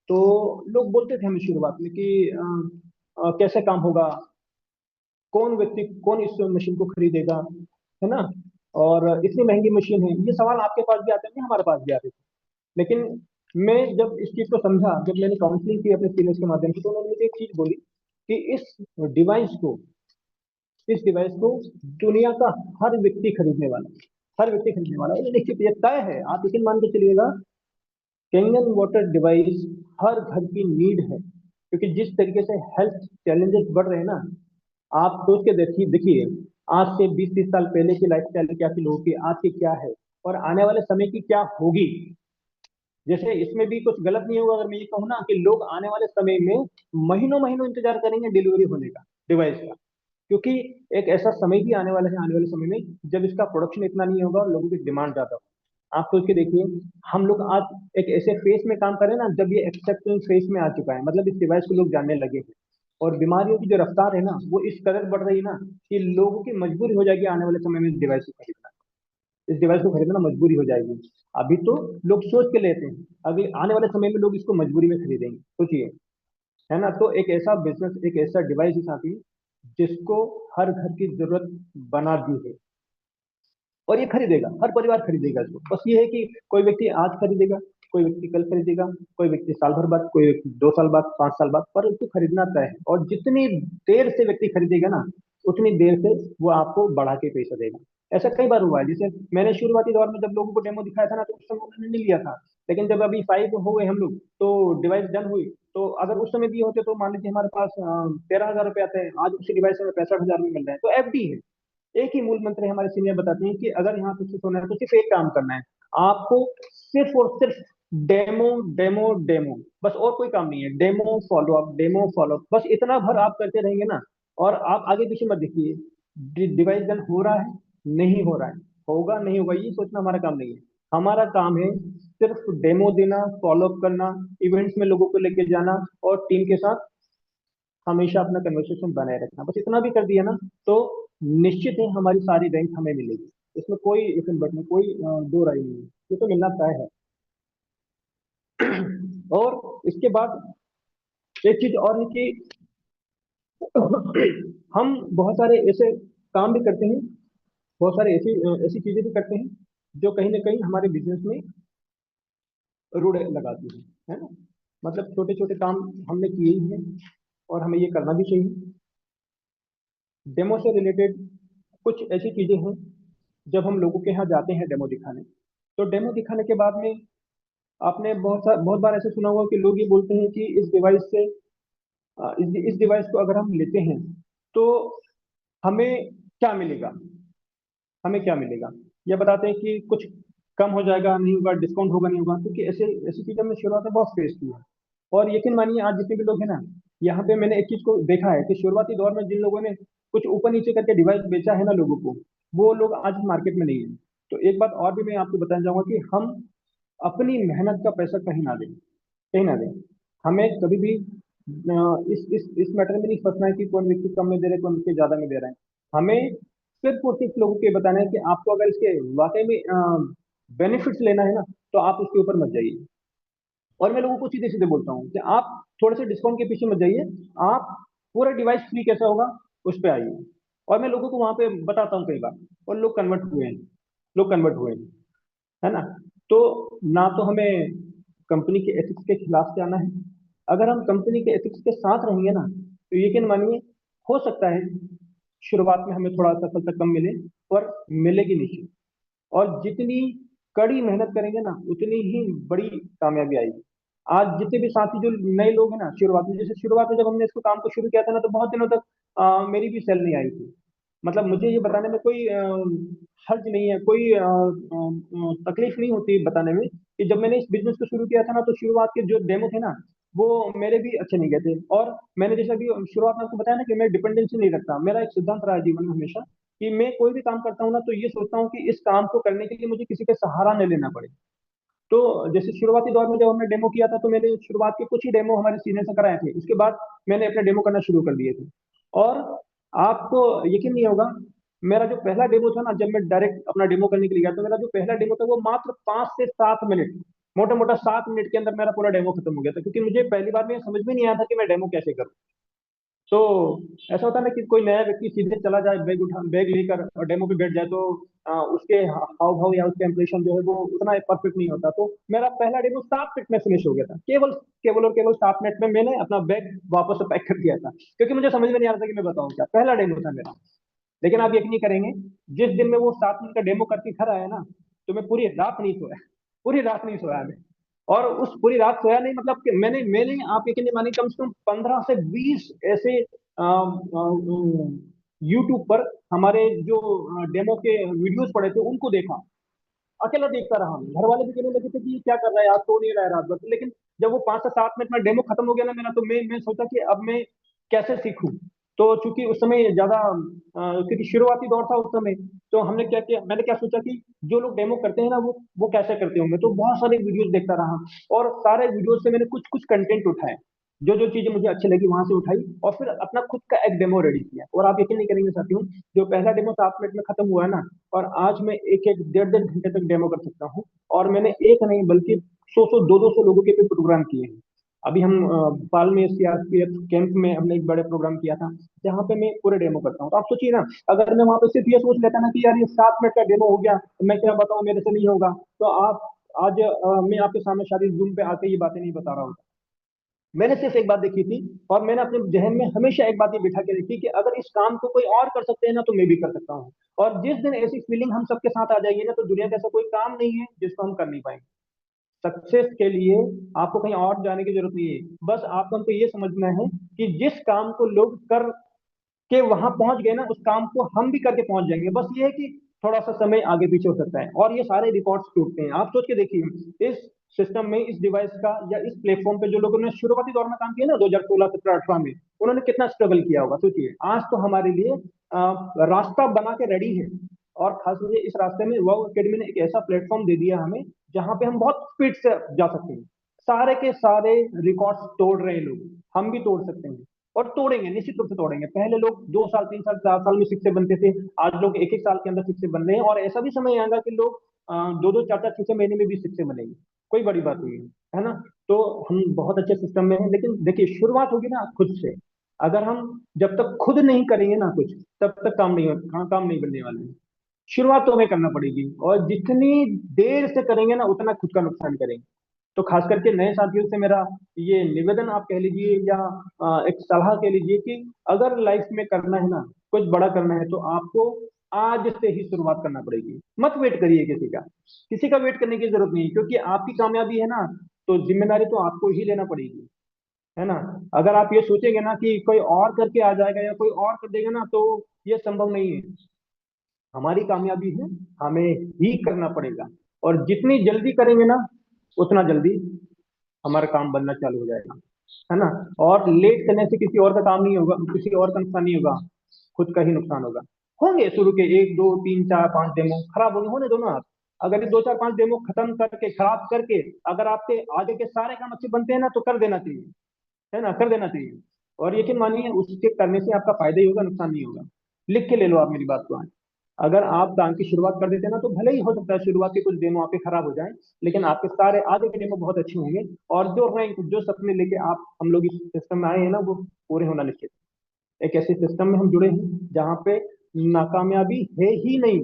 तो लोग बोलते थे हमें शुरुआत में कि कैसे काम होगा, कौन व्यक्ति कौन इस मशीन को खरीदेगा, है ना। और इतनी महंगी मशीन है, ये सवाल आपके पास भी आते थे, हमारे पास भी आते थे। लेकिन मैं जब इस चीज को समझा, जब मैंने काउंसलिंग की अपने सीनियर्स के माध्यम से, तो उन्होंने मुझे एक चीज बोली कि डिवाइस को इस डिवाइस को दुनिया का हर व्यक्ति खरीदने वाला है। हर व्यक्ति खरीदने वाला है, ये निश्चित, ये तय है। आप यकीन मान के चलिएगा, कैंगन वाटर डिवाइस हर घर की नीड है, क्योंकि जिस तरीके से हेल्थ चैलेंजेस बढ़ रहे हैं ना, आप सोच के देखिए देखिए, आज से 20-30 साल पहले की लाइफस्टाइल क्या थी लोगों की, आज की क्या है, और आने वाले समय की क्या होगी। जैसे इसमें भी कुछ गलत नहीं होगा अगर मैं ये कहूँ ना कि लोग आने वाले समय में महीनों महीनों इंतजार करेंगे डिलीवरी होने का, डिवाइस का। क्योंकि एक ऐसा समय भी आने वाला है, आने वाले समय में जब इसका प्रोडक्शन इतना नहीं होगा और लोगों की डिमांड ज्यादा होगी। आप सोच के देखिए, हम लोग आज एक ऐसे फेस में काम करें ना जब ये एक्सेप्टेंस फेस में आ चुका है, मतलब इस डिवाइस को लोग जानने लगे हैं। और बीमारियों की जो रफ्तार है ना, वो इस कदर बढ़ रही है ना कि लोगों की मजबूरी हो जाएगी आने वाले समय में इस डिवाइस को खरीदना। इस डिवाइस को खरीदना मजबूरी हो जाएगी। अभी तो लोग सोच के लेते हैं, अगले आने वाले समय में लोग इसको मजबूरी में खरीदेंगे, सोचिए, है ना। तो एक ऐसा बिजनेस, एक ऐसा डिवाइस है साथी, जिसको हर घर की जरूरत बना दी है, और ये खरीदेगा, हर परिवार खरीदेगा इसको। बस ये है कि कोई व्यक्ति आज खरीदेगा, कोई व्यक्ति कल खरीदेगा, कोई व्यक्ति साल भर बाद, कोई व्यक्ति 2 साल बाद, 5 साल बाद, पर उसको खरीदना तय है। और जितनी देर से व्यक्ति खरीदेगा ना, उतनी देर से वो आपको बढ़ा के पैसा देगा। ऐसा कई बार हुआ है। जैसे मैंने शुरुआती दौर में जब लोगों को डेमो दिखाया था ना, तो उस समय उन्होंने नहीं लिया था। लेकिन जब अभी 5 हो गए हम लोग, तो डिवाइस डन हुई, तो अगर उस समय दिए होते तो मान लीजिए हमारे पास 13,000 रुपये आते हैं, आज उसी डिवाइस में 65,000 में मिल रहे हैं। तो एफडी है। एक ही मूल मंत्र है, हमारे सीनियर बताते हैं कि अगर यहाँ सक्सेस होना है तो सिर्फ एक काम करना है आपको, सिर्फ और सिर्फ डेमो, डेमो, डेमो, बस, और कोई काम नहीं है। Demo follow up, demo follow up, बस इतना भर आप करते रहेंगे ना, और आप आगे पीछे मत देखिए डिवाइस डन हो रहा है, नहीं हो रहा है, होगा नहीं होगा, ये सोचना हमारा काम नहीं है। हमारा काम है सिर्फ डेमो देना, फॉलो अप करना, इवेंट्स में लोगों को लेके जाना, और टीम के साथ हमेशा अपना कन्वर्सेशन बनाए रखना। बस इतना भी कर दिया ना, तो निश्चित है हमारी सारी रैंक हमें मिलेगी। इसमें कोई इफ एंड बट नहीं, कोई दो राय नहीं है, ये तो मिलना तय है। और इसके बाद एक चीज और है कि हम बहुत सारे ऐसे काम भी करते हैं, बहुत सारे ऐसी ऐसी चीजें भी करते हैं जो कहीं ना कहीं हमारे बिजनेस में रुड़ लगाती है ना। मतलब छोटे छोटे काम हमने किए ही हैं, और हमें ये करना भी चाहिए। डेमो से रिलेटेड कुछ ऐसी चीजें हैं, जब हम लोगों के यहाँ जाते हैं डेमो दिखाने, तो डेमो दिखाने के बाद में आपने बहुत बार ऐसे सुना होगा कि लोग ये बोलते हैं कि इस डिवाइस से, इस डिवाइस को अगर हम लेते हैं तो हमें क्या मिलेगा, हमें क्या मिलेगा। ये बताते हैं कि कुछ कम हो जाएगा, नहीं होगा, डिस्काउंट होगा, नहीं होगा, क्योंकि ऐसे ऐसी चीजें हमने शुरुआत में बहुत फेस की है। और यकीन मानिए, आज जितने भी लोग हैं ना, यहाँ पे मैंने एक चीज को देखा है कि शुरुआती दौर में जिन लोगों ने कुछ ऊपर नीचे करके डिवाइस बेचा है ना लोगों को, वो लोग आज मार्केट में नहीं है। तो एक बात और भी मैं आपको बताना चाहूंगा कि हम अपनी मेहनत का पैसा कहीं ना दें, कहीं ना दें। हमें कभी भी इस मैटर में नहीं फंसना है कि कौन व्यक्ति कम में दे रहा है, कौन व्यक्ति ज्यादा में दे रहा है। हमें सिर्फ और सिर्फ लोगों को ये बताना है कि आपको अगर इसके वाकई में बेनिफिट्स लेना है ना, तो आप उसके ऊपर मत जाइए। और मैं लोगों को सीधे सीधे बोलता हूँ कि आप थोड़े से डिस्काउंट के पीछे मत जाइए, आप पूरा डिवाइस फ्री कैसा होगा उस पर आइए। और मैं लोगों को वहां पे बताता हूँ कई बार, और लोग कन्वर्ट हुए हैं, लोग कन्वर्ट हुए हैं, है ना। तो ना तो हमें कंपनी के एथिक्स के खिलाफ जाना है। अगर हम कंपनी के एथिक्स के साथ रहेंगे ना, तो यकीन मानिए, हो सकता है शुरुआत में हमें थोड़ा सफलता कम मिले, पर मिलेगी निश्चित। और जितनी कड़ी मेहनत करेंगे ना, उतनी ही बड़ी कामयाबी आएगी। आज जितने भी साथी जो नए लोग हैं ना, शुरुआत में, जैसे शुरुआत में जब हमने इसको काम को शुरू किया था ना, तो बहुत दिनों तक मेरी भी सेल नहीं आई थी। मतलब मुझे ये बताने में कोई हर्ज नहीं है, कोई तकलीफ नहीं होती बताने में कि जब मैंने इस बिजनेस को शुरू किया था ना, तो शुरुआत के जो डेमो थे ना, वो मेरे भी अच्छे नहीं गए थे। और मैंने जैसा कि शुरुआत में आपको बताया ना कि मैं डिपेंडेंसी नहीं रखता, मेरा एक सिद्धांत रहा है जीवन में हमेशा कि मैं कोई भी काम करता हूँ ना, तो ये सोचता हूँ कि इस काम को करने के लिए मुझे किसी का सहारा नहीं लेना पड़े। तो जैसे शुरुआती दौर में जब हमने डेमो किया था, तो मैंने शुरुआत के कुछ ही डेमो हमारे सीनियर से कराए थे, उसके बाद मैंने अपने डेमो करना शुरू कर दिए थे। और आपको यकीन नहीं होगा, मेरा जो पहला डेमो था ना, जब मैं डायरेक्ट अपना डेमो करने के लिए गया, तो मेरा जो पहला डेमो था वो मात्र 5 से 7 मिनट, मोटा मोटा 7 मिनट के अंदर मेरा पूरा डेमो खत्म हो गया था, क्योंकि मुझे पहली बार में समझ में नहीं आया था कि मैं डेमो कैसे करूँ। तो ऐसा होता है ना कि कोई नया व्यक्ति सीधे चला जाए बैग लेकर और डेमो पे बैठ जाए, तो उसके हाव भाव या उसका इंप्रेशन जो है वो उतना परफेक्ट नहीं होता। तो मेरा पहला डेमो 7 मिनट में फिनिश हो गया था, केवल केवल और केवल 7 मिनट में मैंने अपना बैग वापस से पैक कर दिया था, क्योंकि मुझे समझ में नहीं आ रहा था कि मैं बताऊं क्या। पहला डेमो था मेरा। लेकिन आप यकीन नहीं करेंगे, जिस दिन मैं वो 7 मिनट का डेमो करके घर आया ना, तो मैं पूरी रात नहीं सोया, पूरी रात नहीं सोया मैं। और उस पूरी रात सोया नहीं, मतलब कि मैंने मैंने आप यकीन नहीं मानिए, कम से कम 15 से 20 ऐसे यूट्यूब पर हमारे जो डेमो के वीडियोस पड़े थे उनको देखा। अकेला देखता रहा मैं। घर वाले भी कहने लगे थे कि ये क्या कर रहा है, आज सो नहीं रहा है रात भर। लेकिन जब वो 5 से 7 मिनट में डेमो खत्म हो गया ना मेरा, तो मैं सोचा कि अब मैं कैसे सीखूं। तो चूंकि उस समय ज्यादा क्योंकि शुरुआती दौर था उस समय, तो हमने क्या किया, मैंने क्या सोचा कि जो लोग डेमो करते हैं ना वो कैसे करते होंगे। तो बहुत सारे वीडियोस देखता रहा, और सारे वीडियोस से मैंने कुछ कुछ कंटेंट उठाए, जो जो चीजें मुझे अच्छी लगी वहां से उठाई, और फिर अपना खुद का एक डेमो रेडी किया। और आप यकीन नहीं करेंगे साथियों, जो पहला डेमो 7 मिनट में खत्म हुआ है ना, और आज मैं एक एक डेढ़ डेढ़ घंटे तक डेमो कर सकता हूँ। और मैंने एक नहीं बल्कि 100 100 200 लोगों के भी प्रोग्राम किए हैं। अभी हम भोपाल में सीआरपीएफ कैंप में हमने एक बड़े प्रोग्राम किया था, जहाँ पे मैं पूरे डेमो करता हूँ। तो आप सोचिए ना, अगर मैं वहां पे सिर्फ ये सोच लेता ना कि यार ये 7 मिनट का डेमो हो गया, तो मैं क्या बताऊँ, मेरे से नहीं होगा, तो आप आज मैं आपके सामने शायद जूम पे आके ये बातें नहीं बता रहा हूँ। मैंने सिर्फ एक बात देखी थी, और मैंने अपने जहन में हमेशा एक बात ये बिठा के रखी कि अगर इस काम को कोई और कर सकते हैं ना, तो मैं भी कर सकता हूँ। और जिस दिन ऐसी फीलिंग हम सबके साथ आ जाएगी ना, तो दुनिया का ऐसा कोई काम नहीं है जिसको हम कर नहीं पाएंगे। सक्सेस के लिए आपको कहीं और जाने की जरूरत नहीं है। बस आपको हमको ये समझना है कि जिस काम को लोग कर के वहां पहुंच गए ना, उस काम को हम भी करके पहुंच जाएंगे। बस ये है कि थोड़ा सा समय आगे पीछे हो सकता है, और ये सारे रिकॉर्ड्स टूटते हैं। आप सोच के देखिए, इस सिस्टम में, इस डिवाइस का या इस प्लेटफॉर्म पे जो लोगों ने शुरुआती दौर में काम किया ना, 2016 17 18 में, उन्होंने कितना स्ट्रगल किया होगा सोचिए। आज तो हमारे लिए रास्ता बना के रेडी है। और खास करके इस रास्ते में वाओ एकेडमी ने एक ऐसा प्लेटफॉर्म दे दिया हमें, जहां पे हम बहुत स्पीड से जा सकते हैं। सारे के सारे रिकॉर्ड्स तोड़ रहे हैं लोग, हम भी तोड़ सकते हैं। और तोड़ेंगे, निश्चित रूप से तोड़ेंगे। पहले लोग 2 साल 3 साल 4 साल में शिक्षक बनते थे, आज लोग एक एक साल के अंदर शिक्षक बन रहे हैं। और ऐसा भी समय आएगा कि लोग 2 2 4 4 6 6 महीने में भी शिक्षक बनेंगे। कोई बड़ी बात नहीं है ना। तो हम बहुत अच्छे सिस्टम में हैं, लेकिन देखिए शुरुआत होगी ना खुद से। अगर हम जब तक खुद नहीं करेंगे ना कुछ, तब तक काम नहीं बनने वाले हैं। शुरुआत तो हमें करना पड़ेगी, और जितनी देर से करेंगे ना, उतना खुद का नुकसान करेंगे। तो खास करके नए साथियों से मेरा ये निवेदन आप कह लीजिए, या एक सलाह कह लीजिए, कि अगर लाइफ में करना है ना, कुछ बड़ा करना है, तो आपको आज से ही शुरुआत करना पड़ेगी। मत वेट करिए किसी का वेट करने की जरूरत नहीं है, क्योंकि आपकी कामयाबी है ना, तो जिम्मेदारी तो आपको ही लेना पड़ेगी, है ना। अगर आप ये सोचेंगे ना कि कोई और करके आ जाएगा या कोई और कर देगा ना, तो ये संभव नहीं है। हमारी कामयाबी है, हमें ही करना पड़ेगा। और जितनी जल्दी करेंगे ना, उतना जल्दी हमारा काम बनना चालू हो जाएगा, है ना। और लेट करने से किसी और का काम नहीं होगा, किसी और का नुकसान नहीं होगा, खुद का ही नुकसान होगा। होंगे शुरू के 1 2 3 4 5 डेमो खराब होंगे, होने दो ना आप। अगर ये 2 4 5 डेमो खत्म करके, खराब करके, अगर आपके आगे के सारे काम अच्छे बनते हैं ना, तो कर देना चाहिए, है ना, कर देना चाहिए। और यकीन मानिए, उसके करने से आपका फायदा ही होगा, नुकसान नहीं होगा। लिख के ले लो आप मेरी बात को आज। अगर आप काम की शुरुआत कर देते हैं ना, तो भले ही हो सकता है शुरुआत के कुछ डेमो आपके खराब हो जाएं, लेकिन आपके सारे आगे के डेमो बहुत अच्छे होंगे। और जो रैंक, जो सपने लेके आप हम लोग इस सिस्टम में आए हैं ना, वो पूरे होना निश्चित है। एक ऐसे सिस्टम में हम जुड़े हैं जहाँ पे नाकामयाबी है ही नहीं,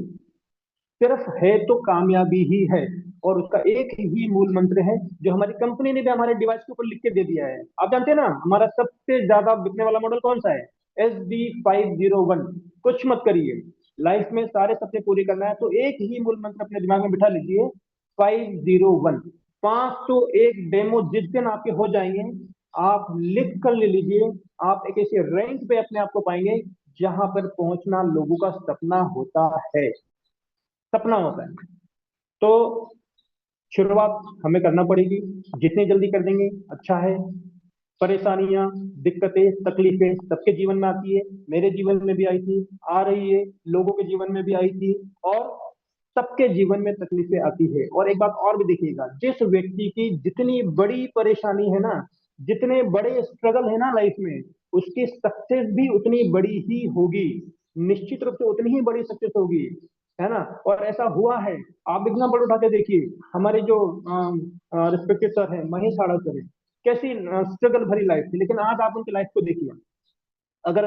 सिर्फ है तो कामयाबी ही है। और उसका एक ही मूल मंत्र है, जो हमारी कंपनी ने भी हमारे डिवाइस के ऊपर लिख के दे दिया है। आप जानते हैं ना, हमारा सबसे ज्यादा बिकने वाला मॉडल कौन सा है? SD 501। कुछ मत करिए, लाइफ में सारे सपने पूरे करना है, तो एक ही मूल मंत्र अपने दिमाग में बिठा लीजिए, 501। 501 डेमो जिस दिन आपके हो जाएंगे, आप लिख कर ले लीजिए, आप एक ऐसे रैंक पे अपने आप को पाएंगे, जहां पर पहुंचना लोगों का सपना होता है, सपना होता है। तो शुरुआत हमें करना पड़ेगी, जितनी जल्दी कर देंगे अच्छा है। परेशानियां, दिक्कतें, तकलीफें सबके जीवन में आती है, मेरे जीवन में भी आई थी, आ रही है, लोगों के जीवन में भी आई थी। और सबके जीवन में तकलीफें आती है। और एक बात और भी देखिएगा, जिस व्यक्ति की जितनी बड़ी परेशानी है ना, जितने बड़े स्ट्रगल है ना लाइफ में, उसकी सक्सेस भी उतनी बड़ी ही होगी। निश्चित रूप से उतनी ही बड़ी सक्सेस होगी, है ना। और ऐसा हुआ है। आप एग्जाम्पल उठा के देखिए, हमारे जो रिस्पेक्टेड सर है, महेश आड़ा सर है, कैसी स्ट्रगल भरी लाइफ थी, लेकिन आज आप उनकी लाइफ को देखिए। अगर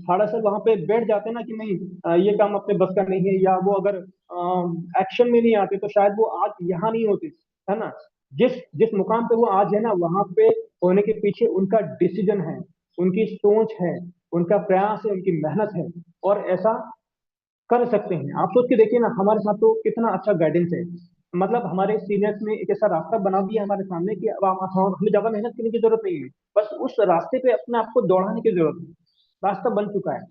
थोड़ा सा वहां पे बैठ जाते ना कि नहीं, ये काम अपने बस का नहीं है, या वो अगर एक्शन में नहीं आते तो शायद वो आज यहाँ नहीं होते, है ना। जिस जिस मुकाम पे वो आज है ना, वहां पे होने के पीछे उनका डिसीजन है, उनकी सोच है, उनका प्रयास है, उनकी मेहनत है। और ऐसा कर सकते हैं। आप सोच के देखिए ना, हमारे साथ तो कितना अच्छा गाइडेंस है। मतलब हमारे सीनियर्स ने एक ऐसा रास्ता बना दिया हमारे सामने कि अब हमें ज्यादा मेहनत करने की जरूरत नहीं है, बस उस रास्ते पे अपने आप को दौड़ाने की जरूरत है। रास्ता बन चुका है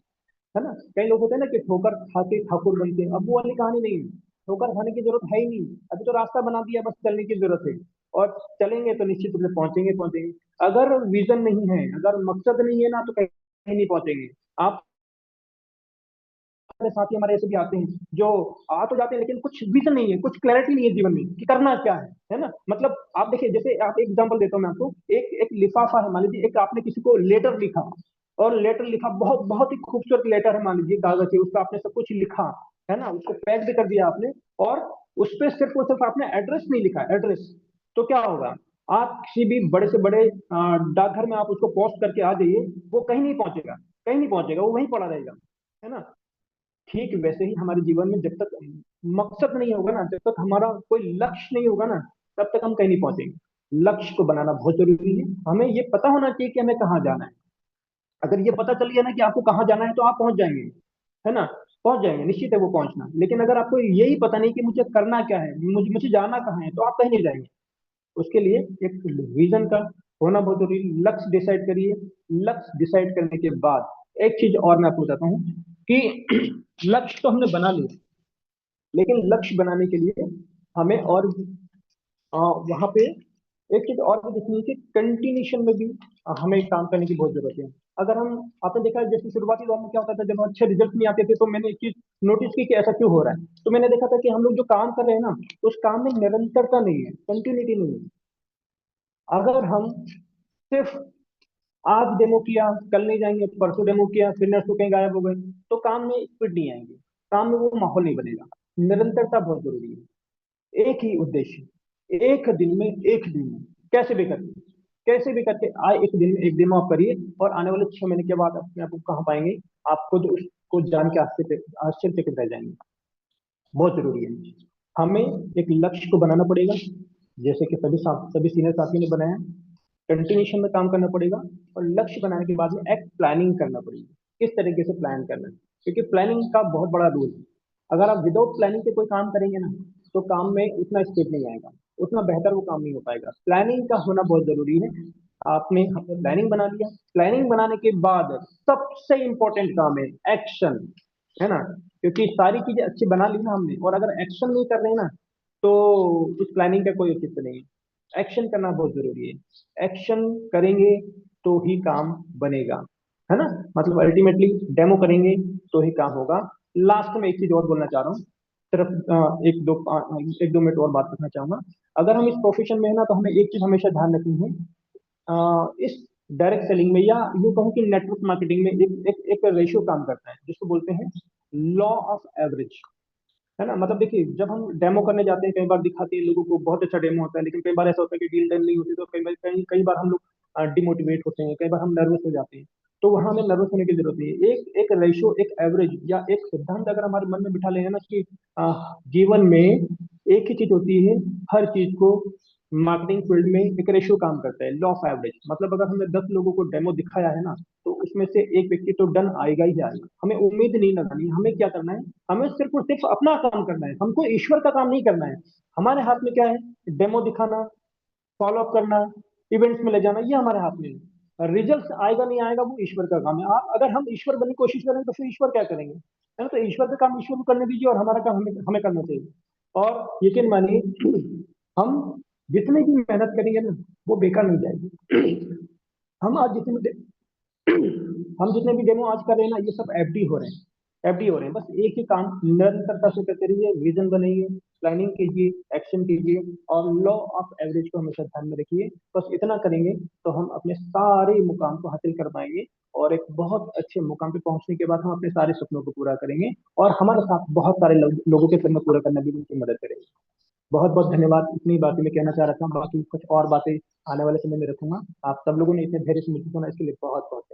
ना। कई लोग होते हैं ना कि ठोकर खा के ठाकुर बनते हैं, अब वो वाली कहानी नहीं है। ठोकर खाने की जरूरत है ही नहीं, अभी तो रास्ता बना दिया, बस चलने की जरूरत है। और चलेंगे तो निश्चित रूप से पहुंचेंगे पहुंचेंगे। अगर विजन नहीं है, अगर मकसद नहीं है ना, तो कहीं नहीं पहुंचेंगे आप। हमारे साथी हमारे ऐसे भी आते हैं जो आ तो जाते हैं, लेकिन कुछ विजन नहीं है, कुछ क्लैरिटी नहीं है जीवन में कि करना क्या है ना। मतलब आप देखिए, जैसे आप एक एग्जांपल देता हूँ मैं आपको। एक एक लिफाफा है, मान लीजिए, एक आपने किसी को लेटर लिखा, और लेटर लिखा, बहुत बहुत ही खूबसूरत लेटर है, मान लीजिए कागज है, उसका आपने सब कुछ लिखा, है ना, उसको पैक भी कर दिया आपने, और उस पर सिर्फ और सिर्फ आपने एड्रेस नहीं लिखा, एड्रेस। तो क्या होगा, आप किसी भी बड़े से बड़े डाकघर में आप उसको पोस्ट करके आ जाइए, वो कहीं नहीं पहुंचेगा, कहीं नहीं पहुंचेगा, वो वहीं पड़ा रहेगा, है ना। ठीक वैसे ही हमारे जीवन में जब तक मकसद नहीं होगा ना, जब तक हमारा कोई लक्ष्य नहीं होगा ना, तब तक हम कहीं नहीं पहुंचेंगे। लक्ष्य को बनाना बहुत जरूरी है। हमें ये पता होना चाहिए कि हमें कहाँ जाना है। अगर ये पता चल गया ना कि आपको कहाँ जाना है, तो आप पहुंच जाएंगे, है ना। पहुंच जाएंगे, निश्चित है वो पहुंचना। लेकिन अगर आपको यही पता नहीं कि मुझे करना क्या है, मुझे जाना कहाँ है, तो आप कहीं नहीं जाएंगे। उसके लिए एक विजन का होना बहुत जरूरी है। लक्ष्य डिसाइड करिए। लक्ष्य डिसाइड करने के बाद एक चीज और मैं आपको बताता हूँ कि लक्ष्य तो हमने बना लिया, लेकिन लक्ष्य बनाने के लिए हमें और वहां पे एक चीज और भी देखनी है कि कंटिन्यूशन में भी हमें काम करने की बहुत जरूरत है। अगर हम, आपने देखा है, जैसे शुरुआती दौर में क्या होता था, जब अच्छे रिजल्ट नहीं आते थे, तो मैंने एक चीज नोटिस की कि ऐसा क्यों हो रहा है। तो मैंने देखा था कि हम लोग जो काम कर रहे हैं ना, उस काम में निरंतरता नहीं है, कंटिन्यूटी नहीं है। अगर हम सिर्फ आज डेमो किया, कल नहीं जाएंगे, परसों डेमो किया, फिर नर्सों कहीं गायब हो गए, तो काम में स्पीड नहीं आएंगे, काम में वो माहौल नहीं बनेगा। निरंतरता बहुत जरूरी है। एक ही उद्देश्य, एक दिन में कैसे भी करके आए, एक दिन में एक डेमो आप करिए, और आने वाले 6 महीने के बाद अपने आप को कहाँ पाएंगे, आप खुद उसको जान के आश्चर्यचकित रह जाएंगे। बहुत जरूरी है। हमें एक लक्ष्य को बनाना पड़ेगा, जैसे कि सभी सीनियर साथियों ने बनाया। कंटिन्यूशन में काम करना पड़ेगा, और लक्ष्य बनाने के बाद में एक प्लानिंग करना पड़ेगी, किस तरीके से प्लान करना है, क्योंकि प्लानिंग का बहुत बड़ा रोल है। अगर आप विदाउट प्लानिंग के कोई काम करेंगे ना, तो काम में उतना स्पीड नहीं आएगा, उतना बेहतर वो काम नहीं हो पाएगा। प्लानिंग का होना बहुत जरूरी है। हमने प्लानिंग बना लिया, प्लानिंग बनाने के बाद सबसे इंपॉर्टेंट काम है एक्शन, है ना। क्योंकि सारी चीजें अच्छी बना ली ना हमने, और अगर एक्शन नहीं कर रहे ना, तो उस प्लानिंग का कोई औचित्य नहीं है। एक्शन करना बहुत जरूरी है। एक्शन करेंगे तो ही काम बनेगा, है ना। मतलब अल्टीमेटली डेमो करेंगे तो ही काम होगा। लास्ट में एक चीज और बोलना चाह रहा हूँ, सिर्फ एक दो मिनट और बात करना चाहूंगा। अगर हम इस प्रोफेशन में है ना, तो हमें एक चीज हमेशा ध्यान रखनी है। इस डायरेक्ट सेलिंग में, या यूं कहूँ कि नेटवर्क मार्केटिंग में, एक रेशियो काम करता है जिसको बोलते हैं लॉ ऑफ एवरेज, है ना। मतलब देखिए, जब हम डेमो करने जाते हैं, कई बार दिखाते हैं लोगों को, बहुत अच्छा डेमो होता है, लेकिन कई बार ऐसा होता है कि डील डन नहीं होती, तो कई बार हम लोग डिमोटिवेट होते हैं, कई बार हम नर्वस हो जाते हैं। तो वहां हमें नर्वस होने की जरूरत नहीं है। एक एक रेशियो, एक एवरेज, या एक सिद्धांत अगर हमारे मन में बिठा लेंगे ना कि जीवन में एक ही चीज होती है हर चीज को, मार्केटिंग फील्ड में एक रेशियो काम करता है, लॉ ऑफ एवरेज। मतलब अगर हमने 10 लोगों को डेमो दिखाया है ना, तो उसमें से एक व्यक्ति तो डन आएगा ही आएगा। हमें उम्मीद नहीं लगानी है, हमें क्या करना है, हमें सिर्फ और सिर्फ अपना काम करना है, हमको ईश्वर का काम नहीं करना है। हमारे हाथ में क्या है, डेमो दिखाना, फॉलो अप करना, इवेंट्स में ले जाना, ये हमारे हाथ में है। रिजल्ट आएगा नहीं आएगा, वो ईश्वर का काम है। अगर हम ईश्वर बनने की कोशिश करेंगे, तो फिर ईश्वर क्या करेंगे, है ना। तो ईश्वर का काम ईश्वर को करने दीजिए, और हमारा काम हमें हमें करना चाहिए। और यकीन मानिए, हम जितनी भी मेहनत करेंगे ना, वो बेकार नहीं जाएगी। हम आज जितने भी हम जितने भी डेमो आज कर रहे हैं ना, ये सब एफडी हो रहे हैं, एफडी हो रहे हैं। बस एक ही काम निरंतरता से करते रहिए, विजन बनाइए, प्लानिंग कीजिए, एक्शन कीजिए, और लॉ ऑफ एवरेज को हमेशा ध्यान में रखिए। बस इतना करेंगे तो हम अपने सारे मुकाम को हासिल कर पाएंगे, और एक बहुत अच्छे मुकाम पे पहुंचने के बाद हम अपने सारे सपनों को पूरा करेंगे, और हमारे साथ बहुत सारे लोगों के सपने पूरा करने में भी उनकी मदद करेंगे। बहुत बहुत धन्यवाद। इतनी बातें मैं कहना चाह रहा था, बाकी कुछ और बातें आने वाले समय में रखूंगा। आप सब लोगों ने इतने धैर्य से मुझे सुना, इसके लिए बहुत बहुत